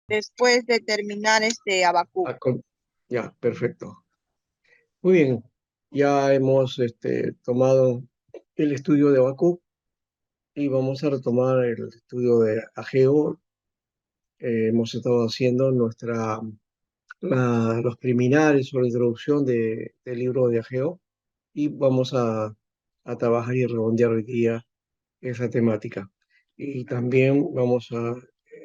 después de terminar este Habacuc. Ah, ya, perfecto. Muy bien, ya hemos tomado el estudio de Habacuc y vamos a retomar el estudio de Ageo. Hemos estado haciendo los preliminares o la introducción del libro de Ageo y vamos a trabajar y redondear hoy día esa temática. Y también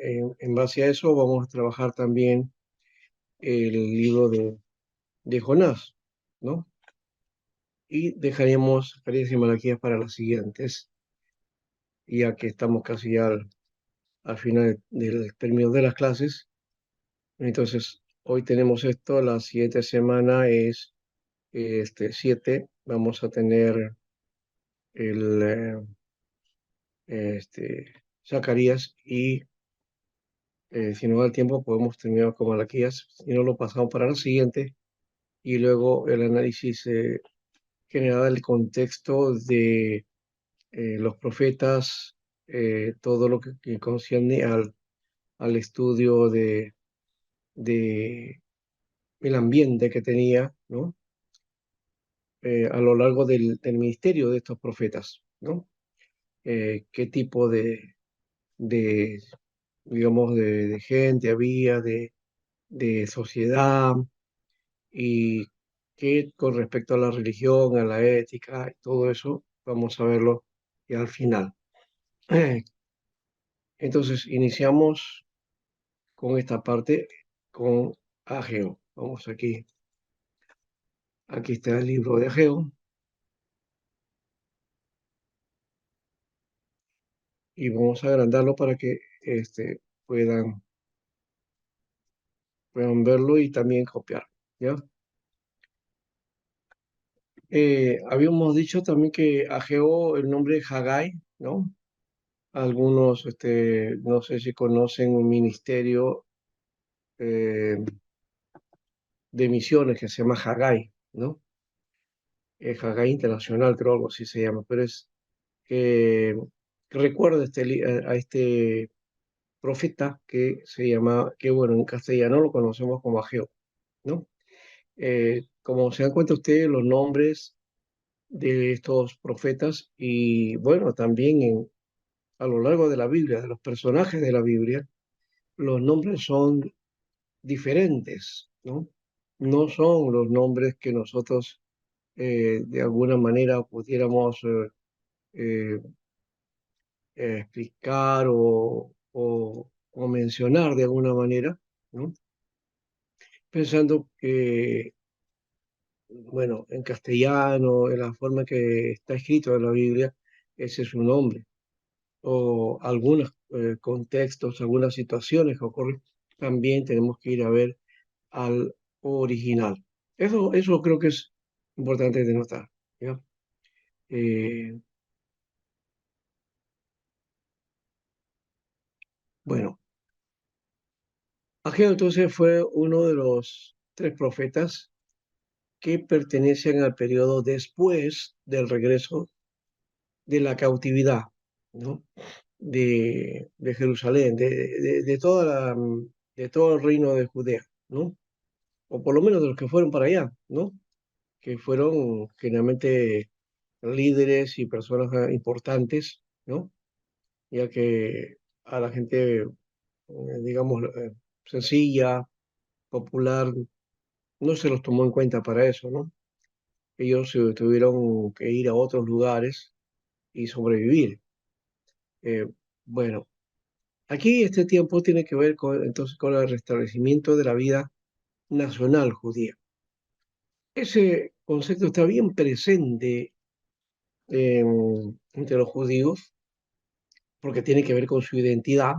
en base a eso, vamos a trabajar también el libro de Jonás, ¿no? Y dejaremos Zacarías y Malaquías para las siguientes, ya que estamos casi ya al final del término de las clases. Entonces, hoy tenemos esto, la siguiente semana es 7, vamos a tener el Zacarías y si nos da el tiempo podemos terminar con Malaquías, si no lo pasamos para la siguiente y luego el análisis general del contexto de los profetas, todo lo que concierne al estudio de el ambiente que tenía, ¿no? A lo largo del ministerio de estos profetas, ¿no? Qué tipo de digamos, de gente había, de sociedad, y que con respecto a la religión, a la ética y todo eso, vamos a verlo ya al final. Entonces, iniciamos con esta parte con Ageo. Vamos aquí. Aquí está el libro de Ageo y vamos a agrandarlo para que puedan, puedan verlo y también copiar. ¿Ya? Habíamos dicho también que Ageo, el nombre es Haggai, ¿no? Algunos, no sé si conocen un ministerio eh, de misiones que se llama Haggai, ¿no? Haggai Internacional, creo algo así se llama, pero es que recuerda a este profeta que se llama, que bueno, en castellano lo conocemos como Ageo, ¿no? Como se dan cuenta ustedes, los nombres de estos profetas y bueno, también a lo largo de la Biblia, de los personajes de la Biblia, los nombres son diferentes, ¿no? No son los nombres que nosotros de alguna manera pudiéramos eh, explicar o mencionar de alguna manera, ¿no? Pensando que, bueno, en castellano, en la forma que está escrito en la Biblia, ese es su nombre. O algunos contextos, algunas situaciones que ocurren, también tenemos que ir a ver al original. Eso creo que es importante de notar, ¿ya? Eh, bueno, Ageo entonces fue uno de los tres profetas que pertenecen al periodo después del regreso de la cautividad, ¿no? De Jerusalén, de toda de todo el reino de Judea, ¿no? O por lo menos de los que fueron para allá, ¿no? Que fueron generalmente líderes y personas importantes, ¿no? Ya que a la gente, digamos, sencilla, popular, no se los tomó en cuenta para eso, ¿no? Ellos tuvieron que ir a otros lugares y sobrevivir. Eh, bueno, aquí este tiempo tiene que ver entonces con el restablecimiento de la vida nacional judía. Ese concepto está bien presente entre los judíos porque tiene que ver con su identidad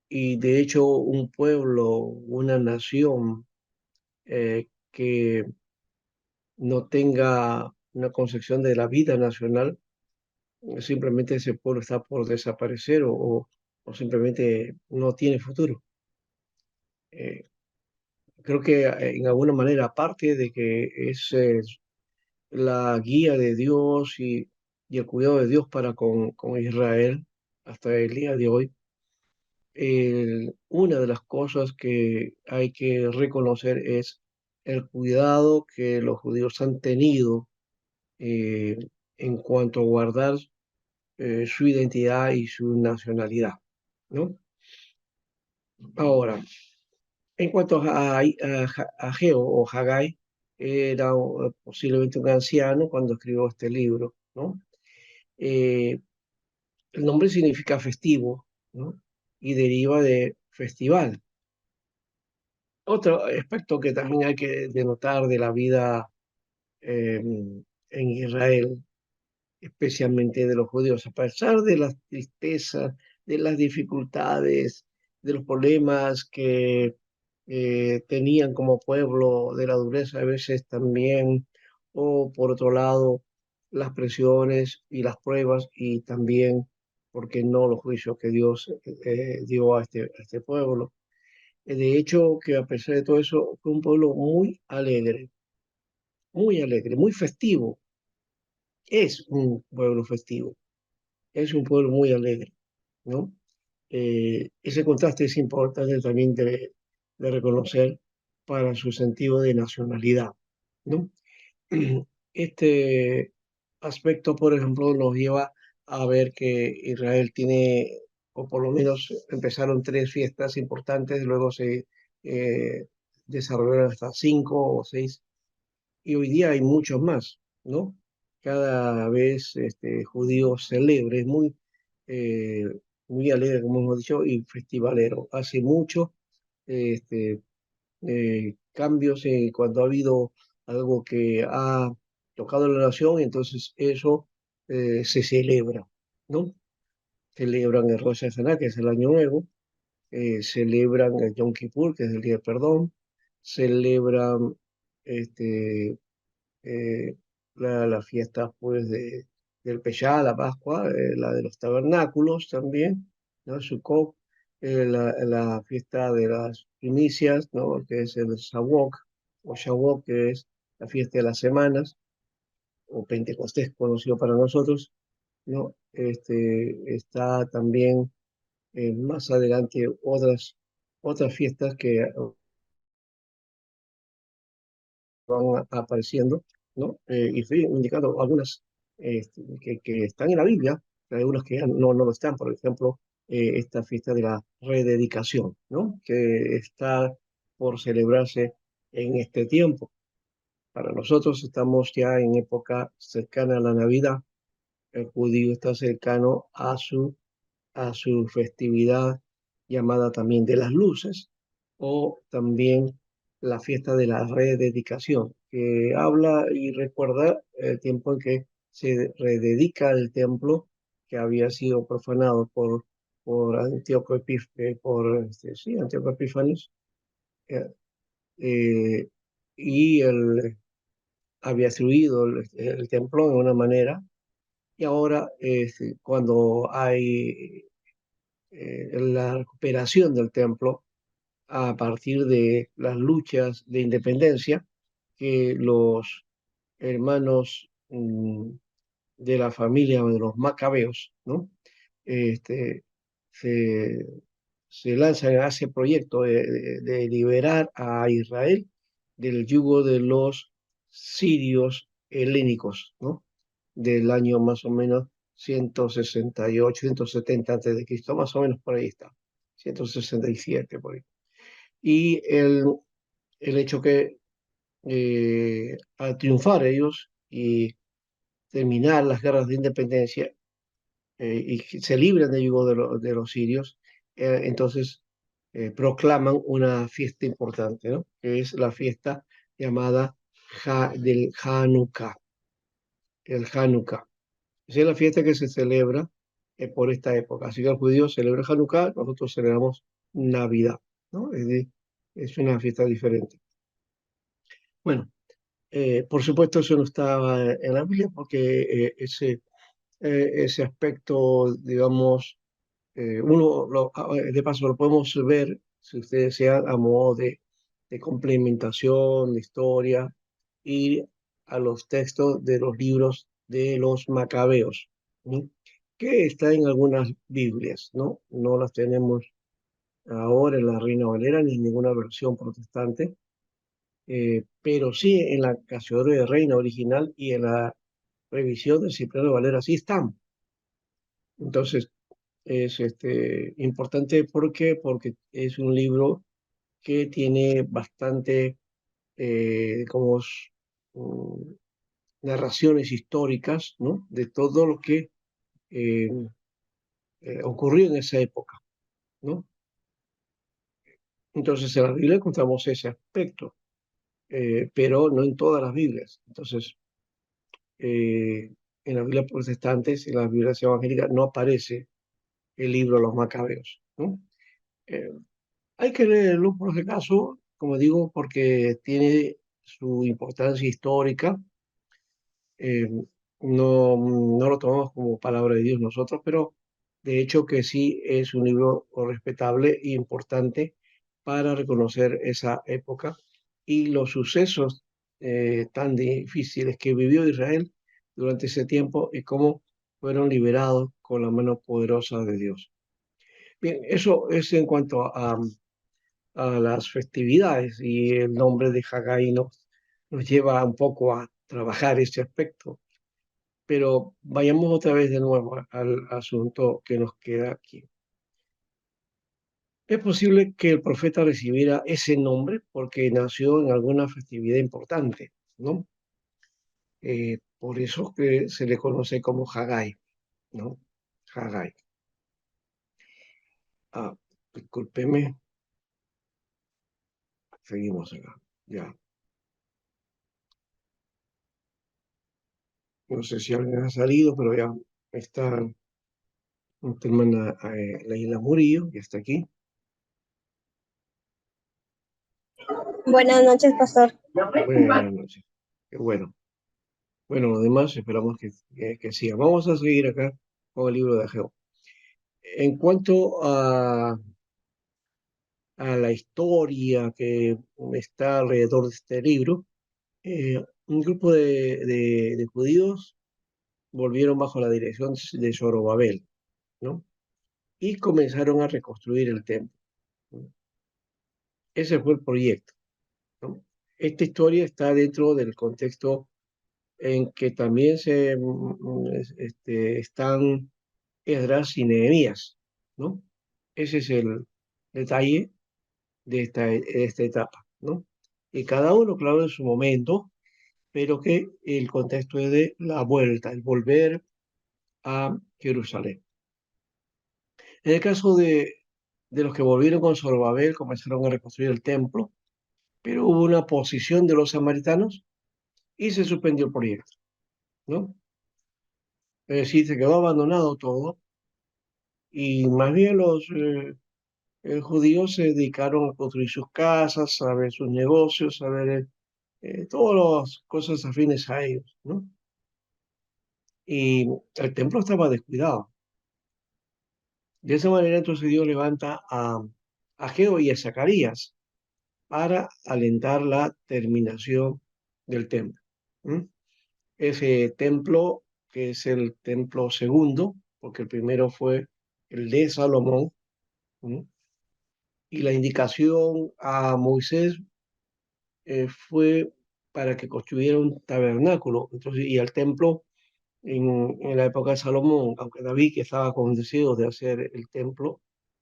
y de hecho un pueblo, una nación que no tenga una concepción de la vida nacional, simplemente ese pueblo está por desaparecer o simplemente no tiene futuro. Eh, Creo que en alguna manera, aparte de que es la guía de Dios y el cuidado de Dios para con Israel hasta el día de hoy, una de las cosas que hay que reconocer es el cuidado que los judíos han tenido eh, en cuanto a guardar su identidad y su nacionalidad, ¿no? Ahora, en cuanto a Ageo o Haggai, era posiblemente un anciano cuando escribió este libro, ¿no? Eh, el nombre significa festivo, ¿no? Y deriva de festival. Otro aspecto que también hay que denotar de la vida en Israel, especialmente de los judíos, a pesar de las tristezas, de las dificultades, de los problemas que tenían como pueblo, de la dureza a veces también, o por otro lado, las presiones y las pruebas y también, ¿por qué no?, los juicios que Dios dio a este pueblo. De hecho, que a pesar de todo eso, fue un pueblo muy alegre, muy festivo. Es un pueblo festivo, es un pueblo muy alegre, ¿no? Ese contraste es importante también de reconocer para su sentido de nacionalidad, ¿no? Este aspecto, por ejemplo, nos lleva a ver que Israel tiene, o por lo menos empezaron tres fiestas importantes, luego se eh, desarrollaron hasta cinco o seis, y hoy día hay muchos más, ¿no? Cada vez judío celebre, es eh, muy alegre, como hemos dicho, y festivalero. Hace mucho este, cambios cuando ha habido algo que ha tocado la nación, entonces eso se celebra, ¿no? Celebran el Rosh Hashanah, que es el Año Nuevo, celebran el Yom Kippur, que es el Día de Perdón, celebran este, eh, la fiesta pues del Peshá, la Pascua, la de los tabernáculos también, ¿no? Sukkot, la fiesta de las primicias, ¿no? Que es el Shavuot, o Shavuot, que es la fiesta de las semanas, o Pentecostés, conocido para nosotros, ¿no? Está también más adelante otras fiestas que van apareciendo, ¿no? Y estoy indicando algunas que están en la Biblia, pero hay algunas que ya no lo están, por ejemplo, esta fiesta de la rededicación, ¿no? Que está por celebrarse en este tiempo. Para nosotros estamos ya en época cercana a la Navidad, el judío está cercano a su festividad llamada también de las luces, o también la fiesta de la rededicación, que habla y recuerda el tiempo en que se rededica el templo que había sido profanado por Antíoco sí, Antíoco Epífanes, eh, eh, y él había destruido el templo de una manera, y ahora cuando hay la recuperación del templo a partir de las luchas de independencia que los hermanos de la familia de los macabeos, ¿no? Este, se, se lanzan a ese proyecto de liberar a Israel del yugo de los sirios helénicos, ¿no? Del año más o menos 168, 170 antes de Cristo, más o menos por ahí está, 167 por ahí. Y el hecho que al triunfar ellos y terminar las guerras de independencia y que se libran del yugo de los sirios, entonces proclaman una fiesta importante, ¿no? Que es la fiesta llamada del Hanukkah, el Hanukkah. Esa es la fiesta que se celebra por esta época. Así que el judío celebra Hanukkah, nosotros celebramos Navidad, ¿no? Es una fiesta diferente. Bueno, por supuesto eso no estaba en la Biblia porque ese aspecto, digamos, de paso lo podemos ver, si ustedes desean, a modo de complementación, de historia, y a los textos de los libros de los macabeos, ¿no? Que está en algunas Biblias, ¿no? No las tenemos ahora en la Reina Valera ni en ninguna versión protestante, pero sí en la Casiodoro de Reina original y en la revisión de Cipriano de Valera sí están. Entonces, es importante porque es un libro que tiene bastante como mm, narraciones históricas, ¿no? De todo lo que eh, ocurrió en esa época, ¿no? Entonces en la Biblia encontramos ese aspecto, pero no en todas las Biblias. Entonces, en la Biblia protestante, en la Biblia evangélica, no aparece el libro de los Macabeos, ¿no? Eh, Hay que leerlo por si acaso, como digo, porque tiene su importancia histórica. eh, no lo tomamos como palabra de Dios nosotros, pero de hecho que sí es un libro respetable e importante para reconocer esa época y los sucesos tan difíciles que vivió Israel durante ese tiempo y cómo fueron liberados con la mano poderosa de Dios. Bien, eso es en cuanto a las festividades y el nombre de Haggai nos lleva un poco a trabajar este aspecto. Pero vayamos otra vez de nuevo al asunto que nos queda aquí. Es posible que el profeta recibiera ese nombre porque nació en alguna festividad importante, ¿no? Por eso que se le conoce como Haggai, ¿no? Haggai. Ah, discúlpeme, seguimos acá. Ya. No sé si alguien ha salido, pero ya está nuestra hermana Leila Murillo, ya está aquí. Buenas noches, pastor. Buenas noches. Qué bueno. Bueno, lo demás esperamos que siga. Vamos a seguir acá con el libro de Ageo. En cuanto a la historia que está alrededor de este libro, un grupo de judíos volvieron bajo la dirección de Zorobabel, ¿no? Y comenzaron a reconstruir el templo, ¿no? Ese fue el proyecto, ¿no? Esta historia está dentro del contexto en que también están Esdras y Nehemías, ¿no? Ese es el detalle de esta etapa, ¿no? Y cada uno, claro, en su momento, pero que el contexto es de la vuelta, el volver a Jerusalén. En el caso de los que volvieron con Zorobabel, comenzaron a reconstruir el templo, pero hubo una oposición de los samaritanos y se suspendió el proyecto, ¿no? Es decir, se quedó abandonado todo y más bien los judíos se dedicaron a construir sus casas, a ver sus negocios, a ver todas las cosas afines a ellos, ¿no? Y el templo estaba descuidado. De esa manera entonces Dios levanta a Ageo y a Zacarías para alentar la terminación del templo. ¿M? Ese templo, que es el templo segundo, porque el primero fue el de Salomón, ¿m? Y la indicación a Moisés fue para que construyera un tabernáculo. Entonces, y el templo en la época de Salomón, aunque David que estaba con deseo de hacer el templo,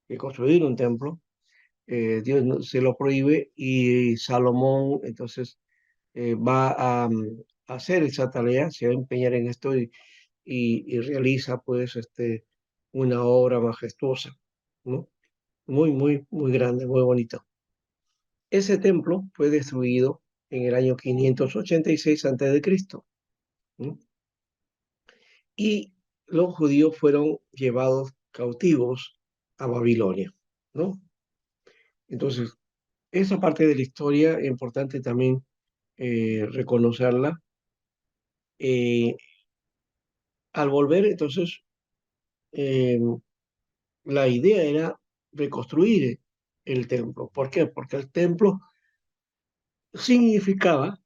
de construir un templo, Dios se lo prohíbe y Salomón entonces va a hacer esa tarea, se va a empeñar en esto y realiza pues una obra majestuosa, ¿no? Muy, muy, muy grande, muy bonito. Ese templo fue destruido en el año 586 a.C., ¿no? Y los judíos fueron llevados cautivos a Babilonia, ¿no? Entonces, esa parte de la historia es importante también reconocerla. Eh, Al volver, entonces, eh, la idea era reconstruir el templo. ¿Por qué? Porque el templo significaba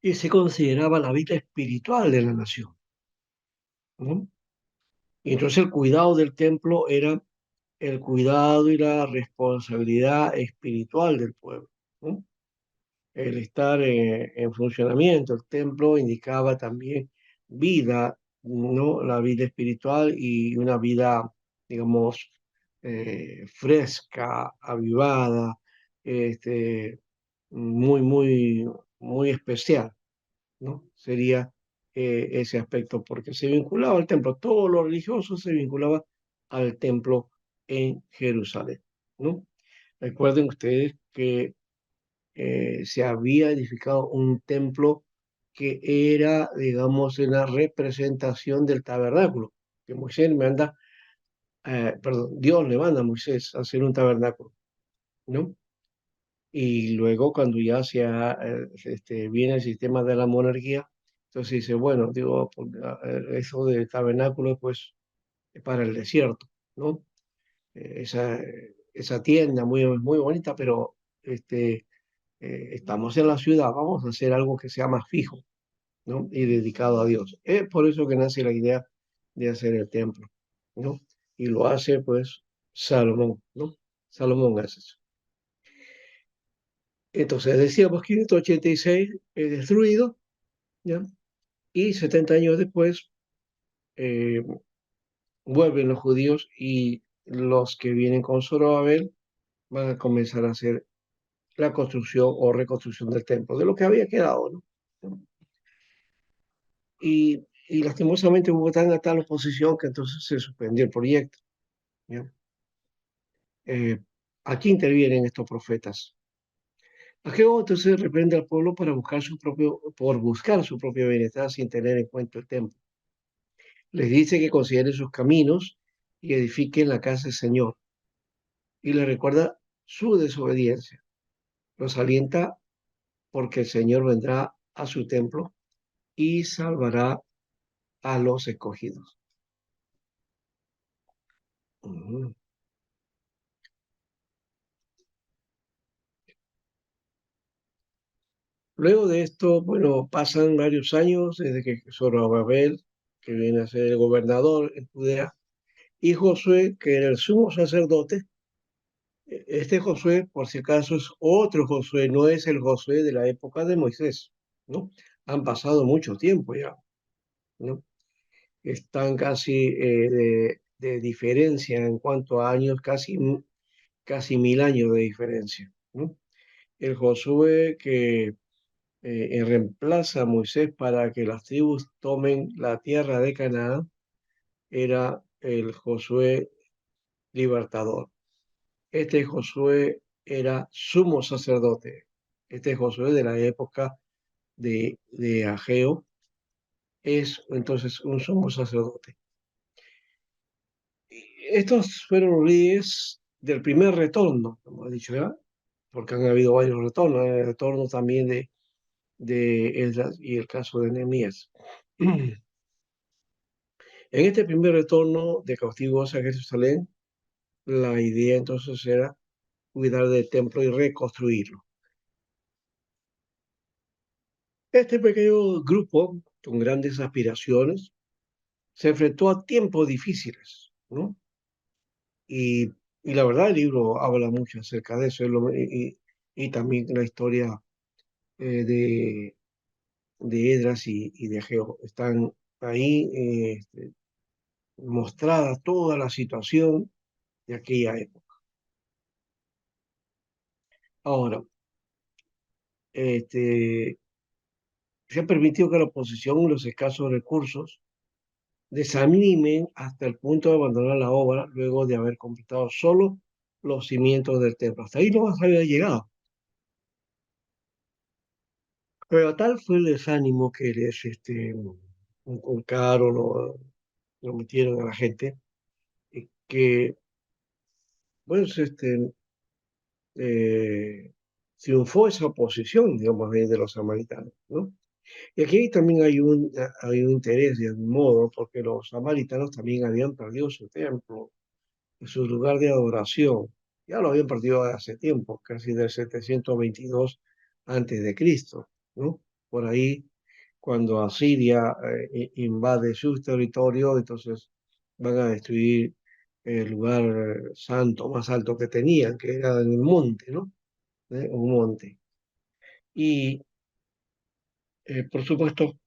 y se consideraba la vida espiritual de la nación, ¿no? Y entonces el cuidado del templo era el cuidado y la responsabilidad espiritual del pueblo, ¿no? El estar en funcionamiento. El templo indicaba también vida, ¿no? La vida espiritual y una vida, digamos, fresca, avivada, este, muy, muy, muy especial, ¿no? Sería ese aspecto, porque se vinculaba al templo, todo lo religioso se vinculaba al templo en Jerusalén, ¿no? Recuerden ustedes que se había edificado un templo que era, digamos, una representación del tabernáculo, que Moisés manda, perdón, Dios le manda a Moisés a hacer un tabernáculo, ¿no? Y luego cuando ya viene el sistema de la monarquía, entonces dice, bueno, digo, eso del tabernáculo pues es para el desierto, ¿no? Esa tienda muy, muy bonita, pero estamos en la ciudad, vamos a hacer algo que sea más fijo, ¿no? Y dedicado a Dios. Es por eso que nace la idea de hacer el templo, ¿no? Y lo hace pues Salomón, ¿no? Salomón hace eso. Entonces decíamos 586 es destruido, ¿ya? Y 70 años después eh, vuelven los judíos y los que vienen con Zorobabel van a comenzar a hacer la construcción o reconstrucción del templo, de lo que había quedado, ¿no? Y lastimosamente hubo tal oposición que entonces se suspendió el proyecto, ¿ya? Eh, Aquí intervienen estos profetas. Ageo entonces reprende al pueblo por buscar su propio bienestar sin tener en cuenta el templo. Les dice que consideren sus caminos y edifiquen la casa del Señor. Y les recuerda su desobediencia. Los alienta porque el Señor vendrá a su templo y salvará a los escogidos. Ujú. Luego de esto, bueno, pasan varios años desde que Zorobabel, que viene a ser el gobernador en Judea, y Josué, que era el sumo sacerdote. Este Josué, por si acaso, es otro Josué, no es el Josué de la época de Moisés, ¿no? Han pasado mucho tiempo ya, ¿no? Están casi de diferencia en cuanto a años, casi 1000 años de diferencia, ¿no? El Josué que reemplaza a Moisés para que las tribus tomen la tierra de Canaán era el Josué libertador. Este Josué era sumo sacerdote. Este Josué de la época de Ageo es entonces un sumo sacerdote. Estos fueron los líderes del primer retorno, como he dicho ya, porque han habido varios retornos, el retorno también de Esdras y el caso de Nehemías. En este primer retorno de cautivos a Jerusalén, la idea entonces era cuidar del templo y reconstruirlo. Este pequeño grupo, con grandes aspiraciones, se enfrentó a tiempos difíciles, ¿no? Y, y la verdad el libro habla mucho acerca de eso, y también la historia eh, de, de Esdras y de Ageo. Están ahí mostrada toda la situación de aquella época. Ahora, este, se ha permitido que la oposición y los escasos recursos desanimen hasta el punto de abandonar la obra luego de haber completado solo los cimientos del templo. Hasta ahí no había llegado. Pero tal fue el desánimo que les inculcaron o lo metieron a la gente, que pues triunfó esa oposición, digamos, de los samaritanos, ¿no? Y aquí también hay un interés de algún modo, porque los samaritanos también habían perdido su templo, su lugar de adoración. Ya lo habían perdido hace tiempo, casi del 722 antes de Cristo, ¿no? Por ahí, cuando Asiria invade sus territorios, entonces van a destruir el lugar santo más alto que tenían, que era en el monte, ¿no? Un monte. Y, por supuesto,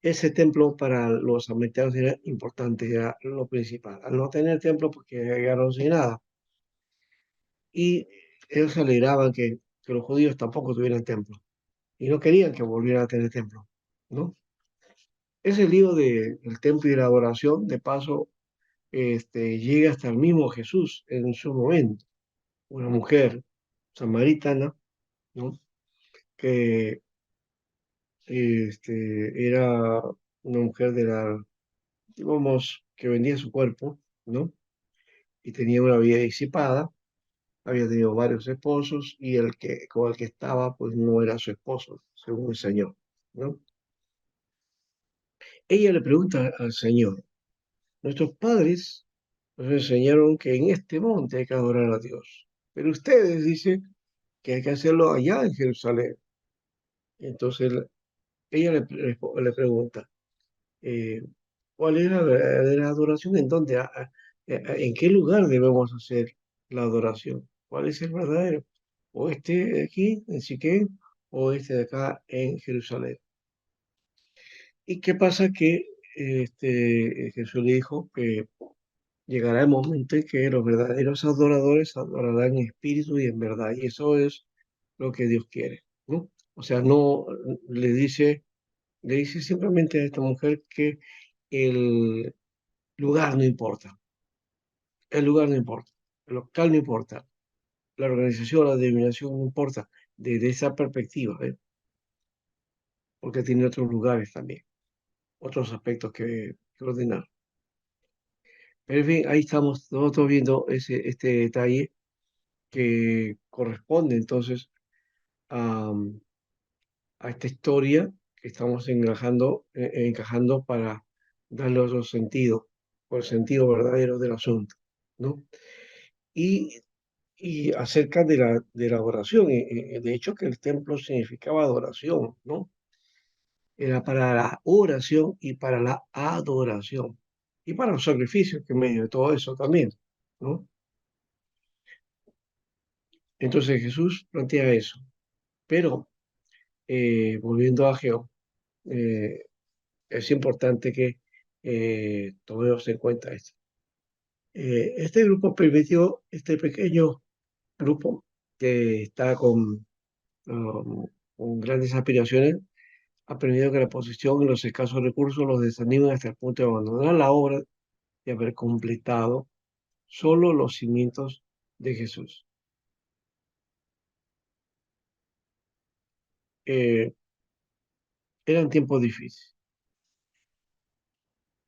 ese templo para los samaritanos era importante, era lo principal. Al no tener templo, porque llegaron sin nada. Y ellos se alegraban que los judíos tampoco tuvieran templo. Y no querían que volvieran a tener templo, ¿no? Ese lío del templo y la adoración, de paso, llega hasta el mismo Jesús en su momento. Una mujer samaritana, ¿no? Que era una mujer digamos, que vendía su cuerpo, ¿no? Y tenía una vida disipada, había tenido varios esposos y con el que estaba, pues no era su esposo, según el Señor, ¿no? Ella le pregunta al Señor, nuestros padres nos enseñaron que en este monte hay que adorar a Dios, pero ustedes dicen que hay que hacerlo allá en Jerusalén. Entonces ella le pregunta, eh, ¿cuál es la verdadera adoración? ¿En dónde? ¿En qué lugar debemos hacer la adoración? ¿Cuál es el verdadero? ¿O este de aquí, en Siquén, o este de acá, en Jerusalén? ¿Y qué pasa? Que Jesús le dijo que llegará el momento en que los verdaderos adoradores adorarán en espíritu y en verdad, y eso es lo que Dios quiere, ¿no? O sea, no le dice simplemente a esta mujer que el lugar no importa, el lugar no importa, el local no importa, la organización, la denominación no importa, desde esa perspectiva, ¿eh? Porque tiene otros lugares también, otros aspectos que ordenar. Pero en fin, ahí estamos nosotros viendo este detalle que corresponde entonces a, a esta historia que estamos encajando para darle otro sentido, o el sentido verdadero del asunto, ¿no? Y, y acerca de la adoración, de hecho que el templo significaba adoración, ¿no? Era para la oración y para la adoración, y para los sacrificios que en medio de todo eso también, ¿no? Entonces Jesús plantea eso, pero volviendo a Geo, eh, es importante que tomemos en cuenta esto. Este grupo permitió, este pequeño grupo que está con grandes aspiraciones, ha aprendido que la posición y los escasos recursos los desaniman hasta el punto de abandonar la obra y haber completado solo los cimientos de Jesús. Eh, Eran tiempos difíciles.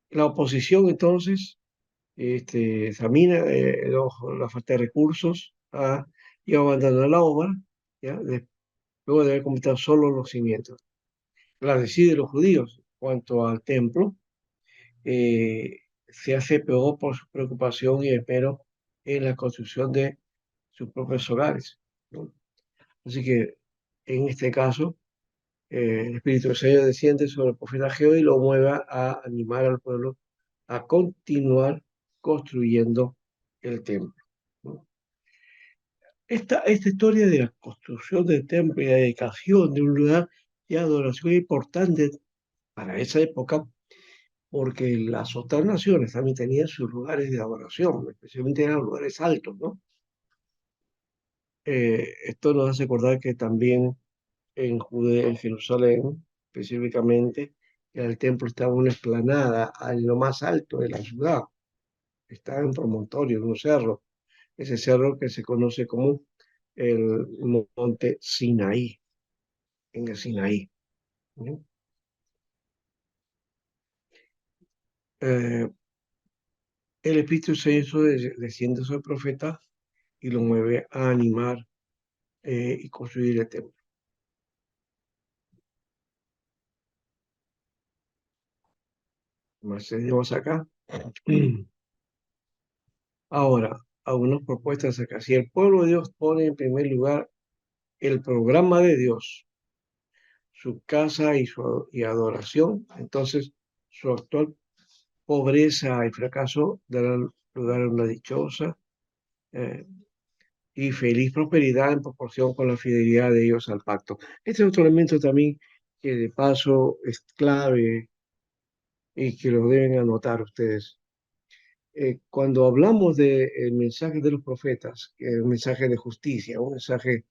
La oposición entonces examina la falta de recursos y abandona la obra, ¿ya? Luego de haber completado solo los cimientos. La decide los judíos cuanto al templo, se hace peor por su preocupación y espero en la construcción de sus propios hogares, ¿no? Así que en este caso, el Espíritu del Señor desciende sobre el profeta Ageo y lo mueve a animar al pueblo a continuar construyendo el templo, ¿no? Esta historia de la construcción del templo y la dedicación de un lugar de adoración importante para esa época, porque las otras naciones también tenían sus lugares de adoración, especialmente eran lugares altos, ¿no? Esto nos hace recordar que también en Judea, en Jerusalén, específicamente, el templo estaba en una explanada, en lo más alto de la ciudad, estaba en un promontorio, en un cerro, ese cerro que se conoce como el monte Sinaí, en el Sinaí, ¿no? Eh, el Espíritu Santo desciende sobre el profeta y lo mueve a animar y construir el templo. Más tenemos acá. Ahora, algunas propuestas acá. Si el pueblo de Dios pone en primer lugar el programa de Dios, su casa y adoración, entonces su actual pobreza y fracaso darán lugar a una dichosa y feliz prosperidad en proporción con la fidelidad de ellos al pacto. Este es otro elemento también que de paso es clave y que lo deben anotar ustedes. Cuando hablamos del mensaje de los profetas, que es un mensaje de justicia, un mensaje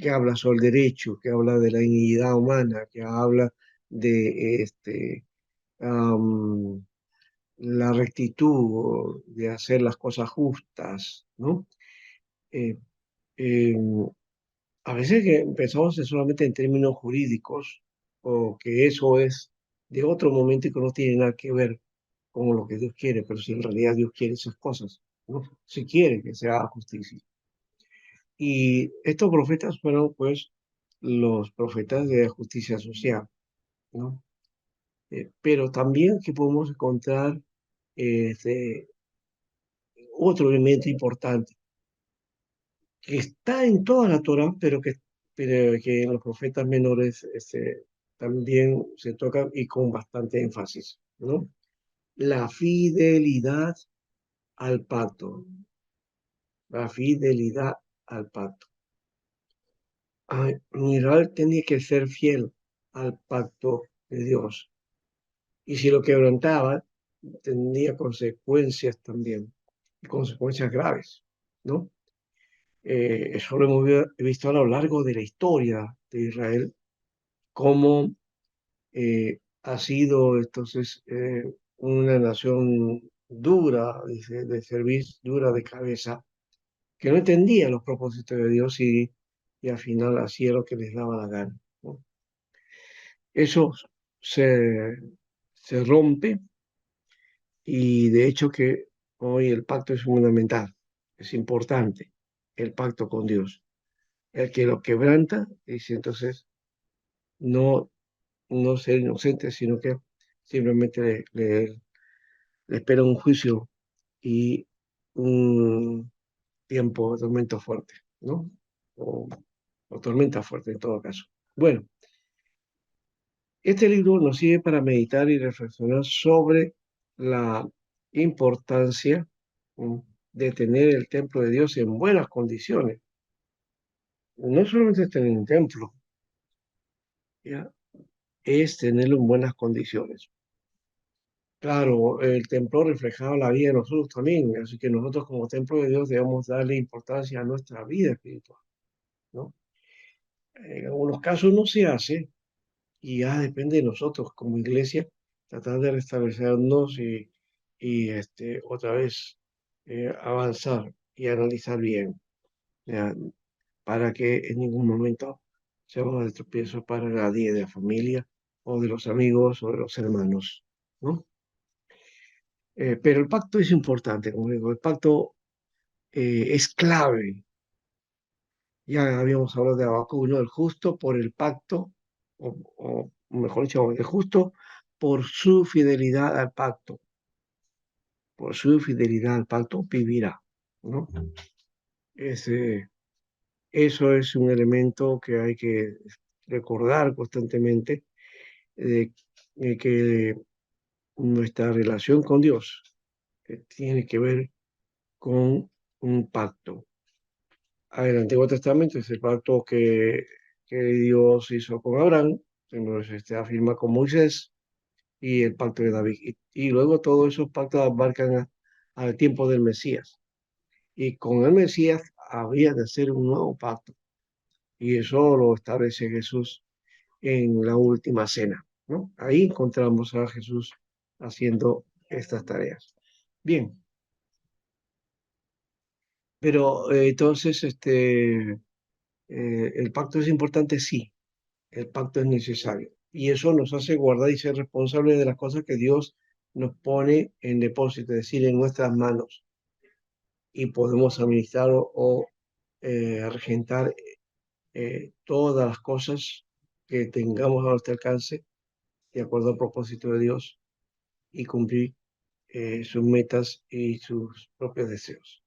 que habla sobre el derecho, que habla de la dignidad humana, que habla de la rectitud, de hacer las cosas justas, ¿no? Eh, eh, a veces que pensamos solamente en términos jurídicos, o que eso es de otro momento y que no tiene nada que ver con lo que Dios quiere, pero si en realidad Dios quiere esas cosas, ¿no? Si quiere que se haga justicia. Y estos profetas fueron, pues, los profetas de la justicia social, ¿no? Pero también que podemos encontrar este, otro elemento importante que está en toda la Torah, pero que en los profetas menores también se toca y con bastante énfasis, ¿no? La fidelidad al pacto, la fidelidad al pacto. Israel tenía que ser fiel al pacto de Dios. Y si lo quebrantaba, tendría consecuencias también, consecuencias graves, ¿no? Eso lo hemos visto a lo largo de la historia de Israel, cómo ha sido entonces una nación dura, de servir, dura de cabeza, que no entendía los propósitos de Dios y al final hacía lo que les daba la gana, ¿no? Eso se, se rompe y de hecho que hoy el pacto es fundamental, es importante, el pacto con Dios. El que lo quebranta, dice entonces, no, no ser inocente, sino que simplemente le espera un juicio y un tiempo de tormento fuerte, ¿no? O, o tormenta fuerte en todo caso. Bueno, este libro nos sirve para meditar y reflexionar sobre la importancia, ¿no?, de tener el templo de Dios en buenas condiciones. No solamente tener un templo, ¿ya?, es tenerlo en buenas condiciones. Claro, el templo reflejaba la vida de nosotros también, así que nosotros como templo de Dios debemos darle importancia a nuestra vida espiritual, ¿no? En algunos casos no se hace y ya depende de nosotros como iglesia tratar de restablecernos y otra vez avanzar y analizar bien, ¿ya?, para que en ningún momento seamos de tropiezo para nadie de la familia o de los amigos o de los hermanos, ¿no? Pero el pacto es importante, como digo, el pacto es clave. Ya habíamos hablado de Habacuc, ¿no? El justo por el pacto, o mejor dicho, el justo por su fidelidad al pacto, por su fidelidad al pacto vivirá, ¿no? Ese, eso es un elemento que hay que recordar constantemente, de que nuestra relación con Dios tiene que ver con un pacto. El Antiguo Testamento es el pacto que Dios hizo con Abraham, se afirma con Moisés y el pacto de David. Y luego todos esos pactos abarcan al tiempo del Mesías. Y con el Mesías había de hacer un nuevo pacto. Y eso lo establece Jesús en la última cena, ¿no? Ahí encontramos a Jesús haciendo estas tareas. Bien, pero entonces el pacto es importante, sí, el pacto es necesario. Y eso nos hace guardar y ser responsables de las cosas que Dios nos pone en depósito, es decir, en nuestras manos. Y podemos administrar regentar todas las cosas que tengamos a nuestro alcance, de acuerdo al propósito de Dios, y cumplir sus metas y sus propios deseos.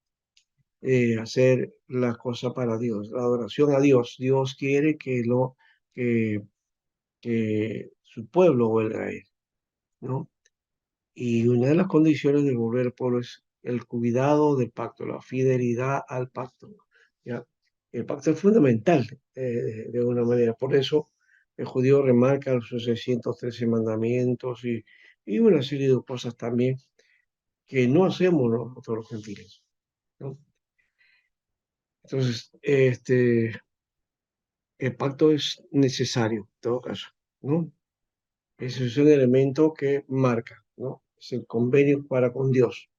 Hacer las cosas para Dios, la adoración a Dios. Dios quiere que su pueblo vuelva a él, ¿no? Y una de las condiciones de volver al pueblo es el cuidado del pacto, la fidelidad al pacto. ¿Ya? El pacto es fundamental de alguna manera. Por eso el judío remarca los 613 mandamientos y una serie de cosas también que no hacemos nosotros los gentiles, ¿no? Entonces, el pacto es necesario, en todo caso, ¿no? Ese es un elemento que marca, ¿no? Es el convenio para con Dios.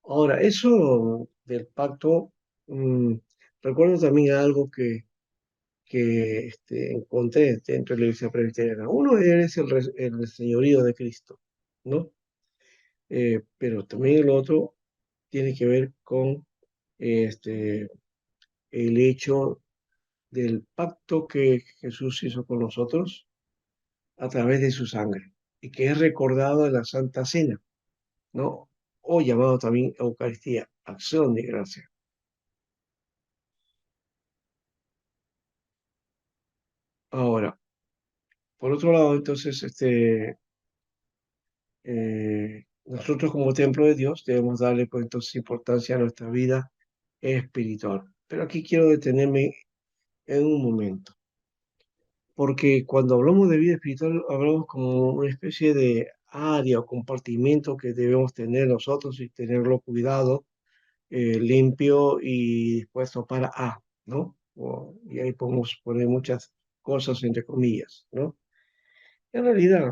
Ahora, eso del pacto, mm, recuerdo también algo que encontré dentro de la iglesia presbiteriana. Uno es el señorío de Cristo, ¿no? Pero también el otro tiene que ver con este, el hecho del pacto que Jesús hizo con nosotros a través de su sangre y que es recordado en la Santa Cena, ¿no? O llamado también Eucaristía, acción de gracia. Ahora, por otro lado, entonces, nosotros como templo de Dios debemos darle pues entonces importancia a nuestra vida espiritual. Pero aquí quiero detenerme en un momento, porque cuando hablamos de vida espiritual hablamos como una especie de área o compartimento que debemos tener nosotros y tenerlo cuidado, limpio y dispuesto para ¿no? Y ahí podemos poner muchas cosas entre comillas, ¿no? En realidad,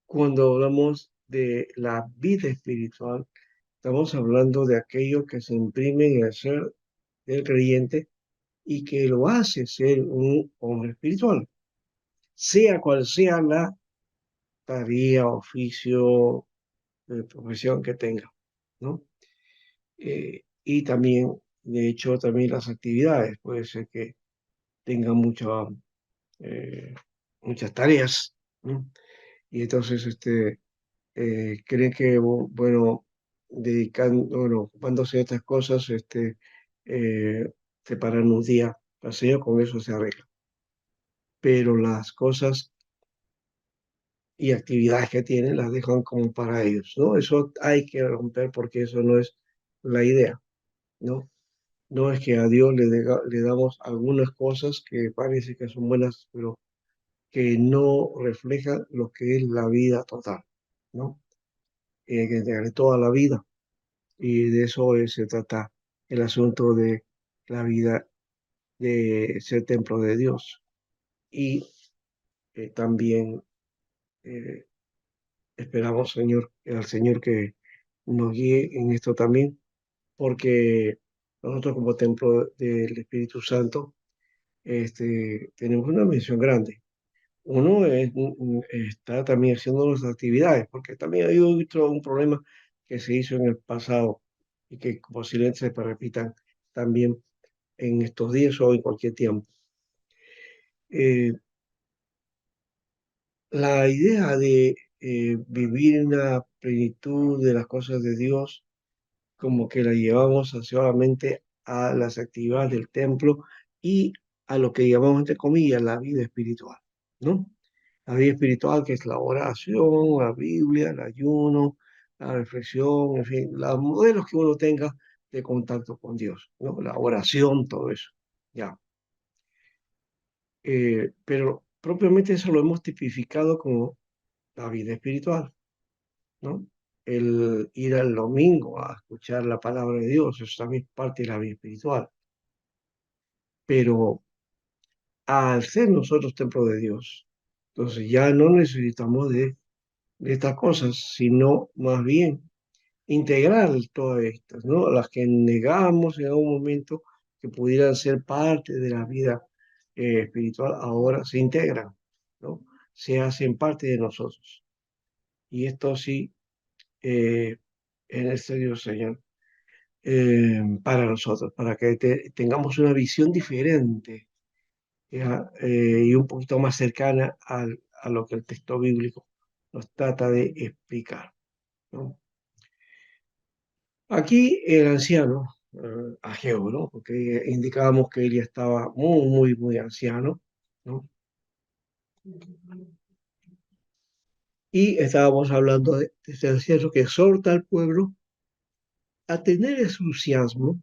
cuando hablamos de la vida espiritual, estamos hablando de aquello que se imprime en el ser del creyente y que lo hace ser un hombre espiritual, sea cual sea la tarea, oficio, profesión que tenga, ¿no? Y también, de hecho, también las actividades, puede ser que tenga eh, muchas tareas, ¿no? Y entonces, creen que, bueno, bueno, ocupándose de estas cosas, eh, separan un día al Señor, con eso se arregla. Pero las cosas y actividades que tienen las dejan como para ellos, ¿no? Eso hay que romper porque eso no es la idea, ¿no? No es que a Dios le damos algunas cosas que parece que son buenas, pero que no reflejan lo que es la vida total, ¿no? Que de toda la vida. Y de eso se trata el asunto de la vida de ser templo de Dios. Y también eh, esperamos, Señor, al Señor que nos guíe en esto también, porque nosotros como templo del Espíritu Santo tenemos una misión grande. Uno está también haciendo nuestras actividades, porque también hay un problema que se hizo en el pasado y que posiblemente se repitan también en estos días o en cualquier tiempo. Eh, la idea de vivir una plenitud de las cosas de Dios, como que la llevamos solamente a las actividades del templo y a lo que llamamos, entre comillas, la vida espiritual, ¿no? La vida espiritual, que es la oración, la Biblia, el ayuno, la reflexión, en fin, los modelos que uno tenga de contacto con Dios, ¿no? La oración, todo eso, ya. Pero propiamente eso lo hemos tipificado como la vida espiritual, ¿no? El ir al domingo a escuchar la palabra de Dios, eso también es parte de la vida espiritual. Pero al ser nosotros templo de Dios, entonces ya no necesitamos de estas cosas, sino más bien integrar todas estas, ¿no? Las que negamos en algún momento que pudieran ser parte de la vida espiritual, ahora se integran, ¿no? Se hacen parte de nosotros. Y esto sí, en el serio, Señor, para nosotros, para que tengamos una visión diferente, ¿ya? Y un poquito más cercana a lo que el texto bíblico nos trata de explicar, ¿no? Aquí el anciano, Ageo, ¿no? Porque indicábamos que él ya estaba muy, muy, muy anciano, ¿no? Y estábamos hablando de este anciano que exhorta al pueblo a tener entusiasmo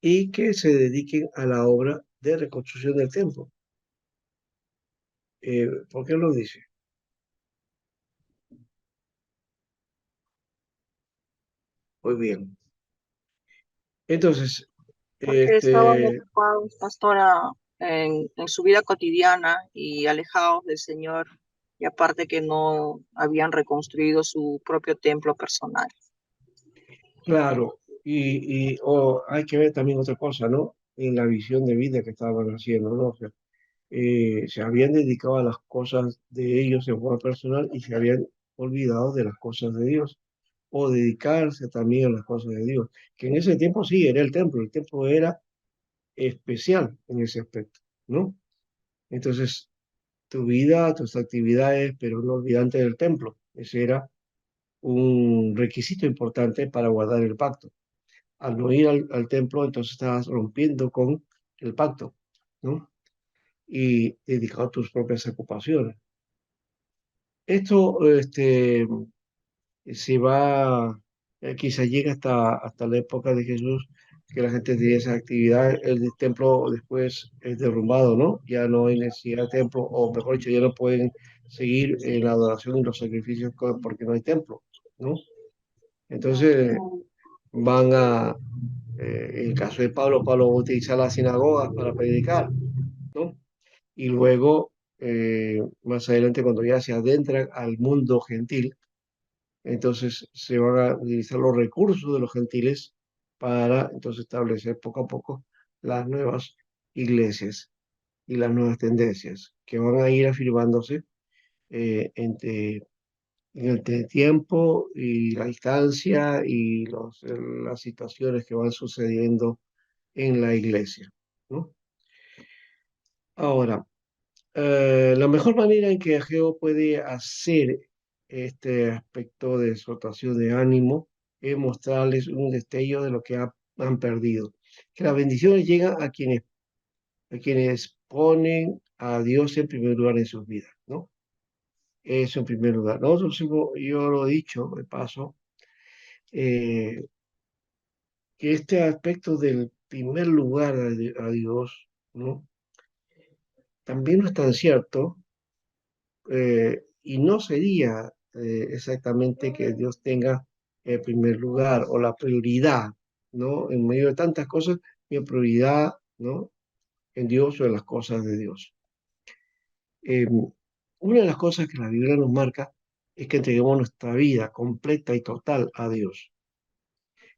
y que se dediquen a la obra de reconstrucción del templo. ¿Por qué lo dice? Muy bien. Entonces, Porque estaban este, ocupados, pastora, en su vida cotidiana y alejados del Señor, y aparte que no habían reconstruido su propio templo personal. claro, hay que ver también otra cosa, ¿no? En la visión de vida que estaban haciendo, ¿no? O sea, se habían dedicado a las cosas de ellos en forma personal y se habían olvidado de las cosas de Dios, o dedicarse también a las cosas de Dios, que en ese tiempo sí era el templo era especial en ese aspecto, ¿no? Entonces, tu vida, tus actividades, pero no olvidante del templo, ese era un requisito importante para guardar el pacto. Al no ir al templo, entonces estabas rompiendo con el pacto, ¿no? Y dedicado a tus propias ocupaciones. Esto se va, quizá llega hasta la época de Jesús, que la gente tenía esa actividad. El templo después es derrumbado, ¿no? Ya no hay necesidad de templo, o mejor dicho, ya no pueden seguir en la adoración y los sacrificios porque no hay templo, ¿no? Entonces van en el caso de Pablo, Pablo va a utilizar las sinagogas para predicar, ¿no? Y luego, más adelante, cuando ya se adentran al mundo gentil, entonces se van a utilizar los recursos de los gentiles para entonces establecer poco a poco las nuevas iglesias y las nuevas tendencias que van a ir afirmándose entre el tiempo y la distancia y las situaciones que van sucediendo en la iglesia, ¿no? Ahora, la mejor manera en que Ageo puede hacer este aspecto de exhortación de ánimo es mostrarles un destello de lo que han perdido. Que las bendiciones llegan a quienes ponen a Dios en primer lugar en sus vidas, ¿no? Eso en primer lugar. Nosotros, yo lo he dicho, de paso, eh, que este aspecto del primer lugar a Dios, ¿no? También no es tan cierto, y no sería exactamente que Dios tenga el primer lugar o la prioridad, ¿no? En medio de tantas cosas, mi prioridad, ¿no? En Dios o en las cosas de Dios. Eh, una de las cosas que la Biblia nos marca es que entreguemos nuestra vida completa y total a Dios.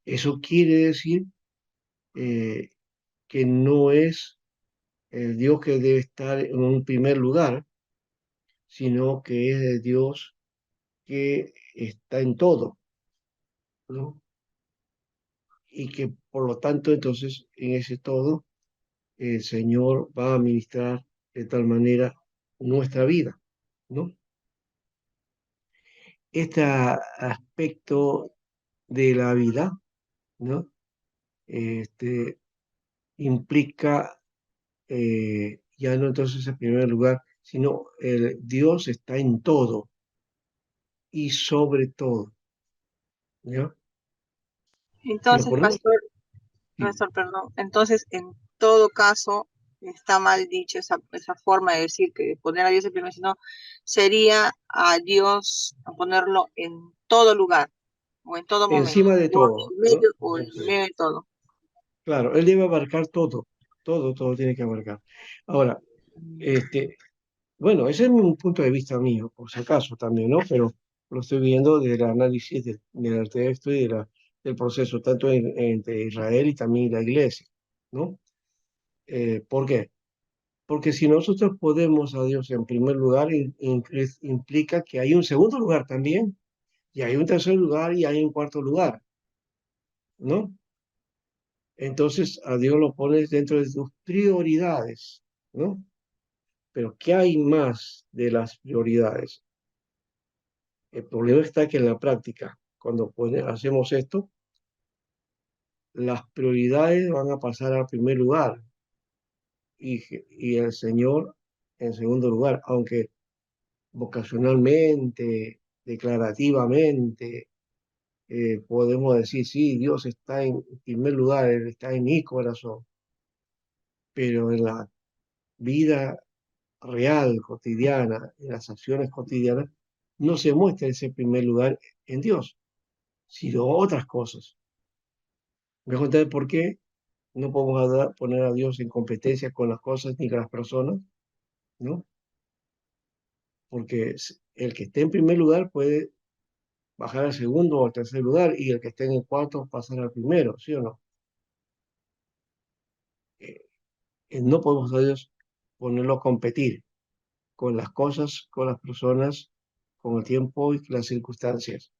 Eso quiere decir eh, que no es el Dios que debe estar en un primer lugar, sino que es el Dios que está en todo, ¿no? Y que por lo tanto entonces en ese todo el Señor va a administrar de tal manera nuestra vida, ¿no? Este aspecto de la vida, ¿no? Este, implica ya no entonces en primer lugar, sino el Dios está en todo y sobre todo, ¿ya? Si nos Entonces, ponemos, sí, perdón, entonces en todo caso está mal dicho esa forma de decir que poner a Dios en primer, sino sería a Dios a ponerlo en todo lugar o en todo momento, encima de o todo, en ¿no? medio o en medio de todo. Claro, Él debe abarcar todo, todo tiene que abarcar. Ahora, este, bueno, ese es un punto de vista mío, por si acaso también, ¿no? Pero lo estoy viendo del análisis del texto y del proceso, tanto entre Israel y también la iglesia, ¿no? ¿Por qué? Porque si nosotros podemos a Dios en primer lugar, implica que hay un segundo lugar también, y hay un tercer lugar y hay un cuarto lugar, ¿no? Entonces a Dios lo pones dentro de tus prioridades, ¿no? Pero ¿qué hay más de las prioridades? El problema está que en la práctica, cuando hacemos esto, las prioridades van a pasar al primer lugar y el Señor en segundo lugar, aunque vocacionalmente declarativamente podemos decir, sí, Dios está en primer lugar, Él está en mi corazón, pero en la vida real, cotidiana, en las acciones cotidianas, no se muestra ese primer lugar en Dios, sino otras cosas. ¿Me entender por qué no podemos poner a Dios en competencia con las cosas ni con las personas? ¿No? Porque el que esté en primer lugar puede bajar al segundo o al tercer lugar y el que esté en el cuarto pasar al primero, ¿sí o no? Eh, no podemos a Dios ponerlo a competir con las cosas, con las personas, con el tiempo y las circunstancias.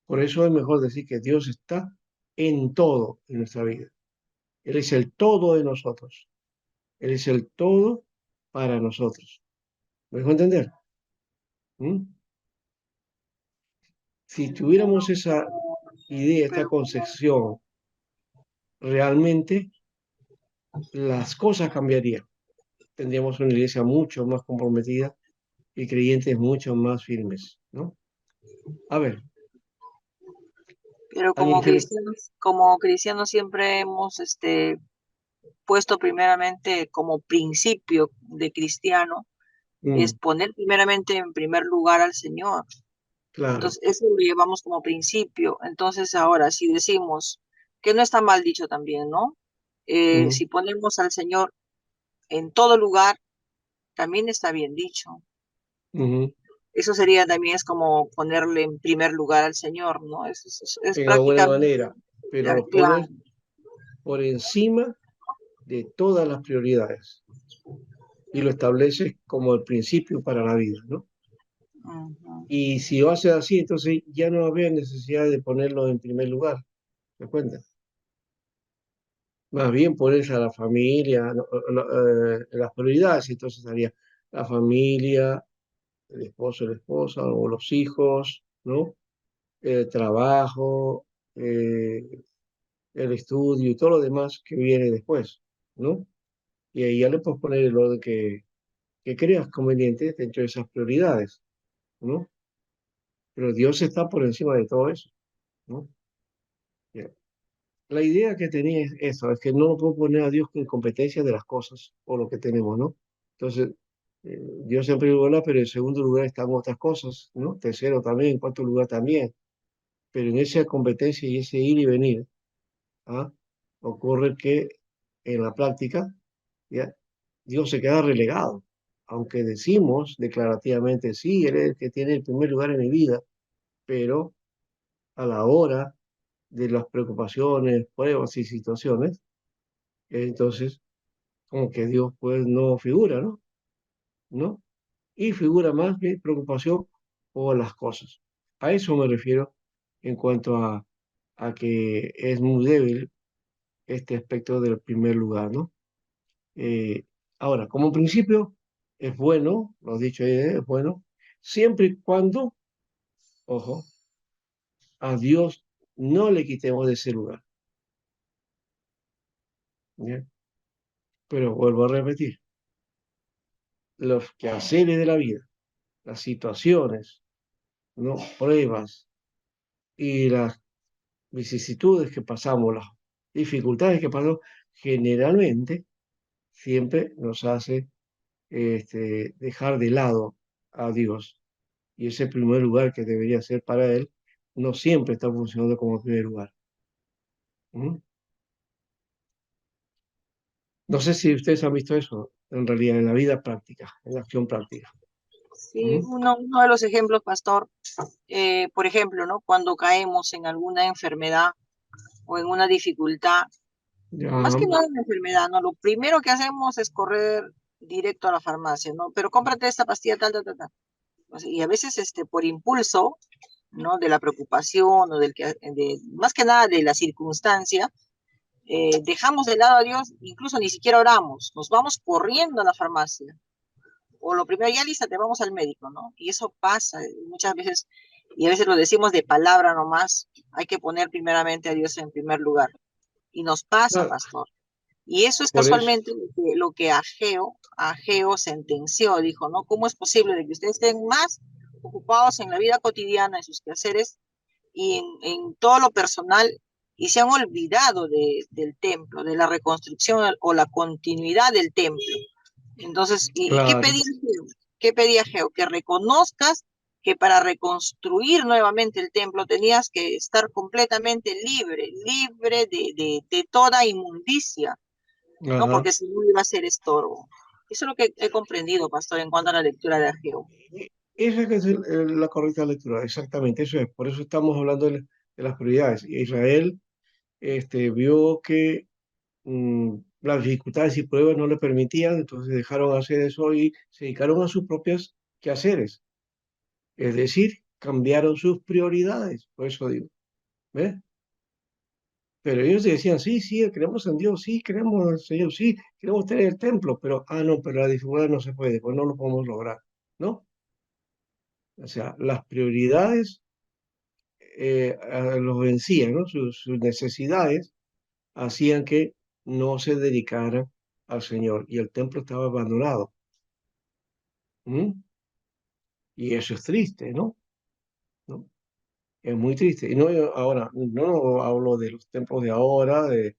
Por eso es mejor decir que Dios está en todo en nuestra vida. Él es el todo de nosotros. Él es el todo para nosotros. ¿Me dejo entender? ¿Mm? Si tuviéramos esa idea, esta Pero concepción, realmente las cosas cambiarían. Tendríamos una iglesia mucho más comprometida y creyentes mucho más firmes, ¿no? A ver, Pero alguien tiene... como cristianos siempre hemos puesto primeramente como principio de cristiano, es Mm, poner primeramente en primer lugar al Señor. claro. Entonces, eso lo llevamos como principio. Entonces, ahora, si decimos que no está mal dicho también, ¿no? Mm, Si ponemos al Señor en todo lugar, también está bien dicho. ujú. Eso sería también es como ponerle en primer lugar al Señor, ¿no? Es En alguna prácticamente, manera, pero lo claro. pones por encima de todas las prioridades y lo estableces como el principio para la vida, ¿no? Ujú. Y si lo haces así, entonces ya no habría necesidad de ponerlo en primer lugar, ¿te cuenta? Más bien pones a la familia, las prioridades, entonces haría la familia, el esposo, la esposa o los hijos, ¿no? El trabajo, el estudio y todo lo demás que viene después, ¿no? Y ahí ya le puedes poner el orden que creas conveniente dentro de esas prioridades, ¿no? Pero Dios está por encima de todo eso, ¿no? Ya. La idea que tenía es eso, es que no lo puedo poner a Dios en competencia de las cosas o lo que tenemos, ¿no? Entonces, Dios en primer lugar, pero en segundo lugar están otras cosas, ¿no? Tercero también, en cuarto lugar también. Pero en esa competencia y ese ir y venir, ¿ah? Ocurre que en la práctica, ¿ya? Dios se queda relegado. Aunque decimos declarativamente, sí, Él es el que tiene el primer lugar en mi vida, pero a la hora de las preocupaciones, pruebas y situaciones, entonces como que Dios pues no figura, ¿no? ¿No? Y figura más mi preocupación por las cosas. A eso me refiero en cuanto a que es muy débil este aspecto del primer lugar, ¿no? Eh, ahora, como principio, es bueno, lo he dicho ahí, es bueno, siempre y cuando, ojo, a Dios no le quitemos de ese lugar. ¿Bien? Pero vuelvo a repetir, los quehaceres de la vida, las situaciones, ¿no? Pruebas y las vicisitudes que pasamos, las dificultades que pasamos, generalmente siempre nos hace dejar de lado a Dios. Y ese primer lugar que debería ser para Él, no siempre está funcionando como primer lugar. ¿Mm? No sé si ustedes han visto eso, en realidad, en la vida práctica, en la acción práctica. Sí, ¿Mm? uno de los ejemplos, pastor, por ejemplo, ¿no? Cuando caemos en alguna enfermedad o en una dificultad, más Ya, que nada en la enfermedad, ¿no? Lo primero que hacemos es correr directo a la farmacia, ¿no? Pero cómprate esta pastilla, tal, tal, tal, tal. O sea, y a veces, por impulso, ¿no? De la preocupación o más que nada de la circunstancia, dejamos de lado a Dios, incluso ni siquiera oramos, nos vamos corriendo a la farmacia. O lo primero, ya lista, te vamos al médico, ¿no? Y eso pasa muchas veces, y a veces lo decimos de palabra nomás, hay que poner primeramente a Dios en primer lugar. Y nos pasa, claro, pastor. Y eso es por eso, casualmente lo que Ageo sentenció, dijo, ¿no? ¿Cómo es posible de que ustedes estén más ocupados en la vida cotidiana, en sus quehaceres y en todo lo personal, y se han olvidado del templo, de la reconstrucción o la continuidad del templo. Entonces, ¿y qué Claro, pedía Geo? ¿Qué pedía Geo? Que reconozcas que para reconstruir nuevamente el templo tenías que estar completamente libre de toda inmundicia, ¿no? ajá. Porque si no iba a ser estorbo. Eso es lo que he comprendido, pastor, en cuanto a la lectura de Ageo. Esa que es la correcta lectura, exactamente, eso es. Por eso estamos hablando de las prioridades. Israel vio que las dificultades y pruebas no le permitían, entonces dejaron hacer eso y se dedicaron a sus propios quehaceres. Es decir, cambiaron sus prioridades. Por eso digo, ¿ves? Pero ellos decían, sí, sí, creemos en Dios, sí, creemos en el Señor, sí, queremos tener el templo, pero, no, pero la dificultad no se puede, pues no lo podemos lograr, ¿no? O sea, las prioridades los vencían, ¿no? Sus necesidades hacían que no se dedicaran al Señor y el templo estaba abandonado. ¿Mm? Y eso es triste, ¿no? ¿No? Es muy triste. Y no, ahora, no hablo de los templos de ahora, del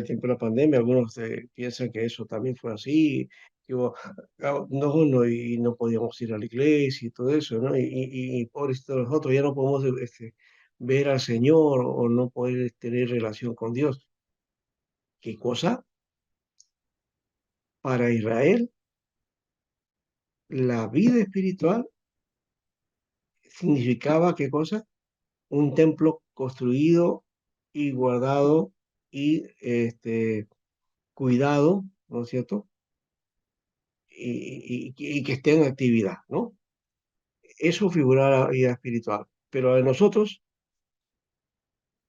tiempo de la pandemia. Algunos piensan que eso también fue así, que no, y no podíamos ir a la iglesia y todo eso, ¿no? Y pobrecitos nosotros ya no podemos ver al Señor o no poder tener relación con Dios. ¿Qué cosa? Para Israel, la vida espiritual significaba, ¿qué cosa? Un templo construido y guardado y cuidado, ¿no es cierto? Y que esté en actividad, ¿no? Eso figura la vida espiritual. Pero a nosotros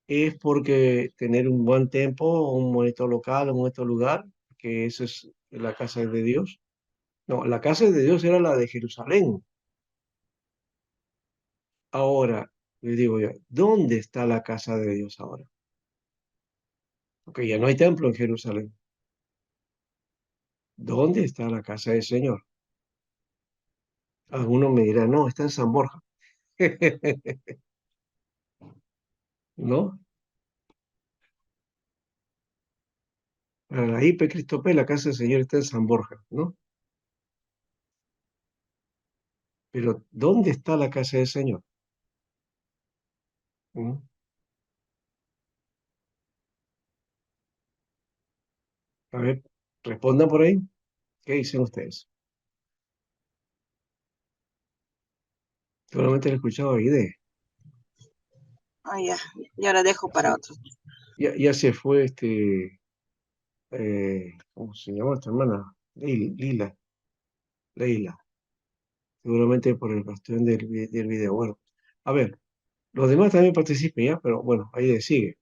es porque tener un buen templo, un bonito local, un bonito lugar, que eso es la casa de Dios. No, la casa de Dios era la de Jerusalén. Ahora, le digo yo, ¿dónde está la casa de Dios ahora? Porque ya no hay templo en Jerusalén. ¿Dónde está la casa del Señor? Algunos me dirán, no, está en San Borja. ¿No? Para la IP Cristo P, la casa del Señor está en San Borja, ¿no? Pero ¿dónde está la casa del Señor? ¿Mm? A ver, respondan por ahí. ¿Qué dicen ustedes? Seguramente lo he escuchado ahí de. Ah, ya, y ahora dejo para Sí, otros. ya se fue ¿cómo se llama esta hermana? Lila, Leila. Seguramente por el cuestión del video. Bueno, a ver, los demás también participen ya, pero bueno, ahí sigue.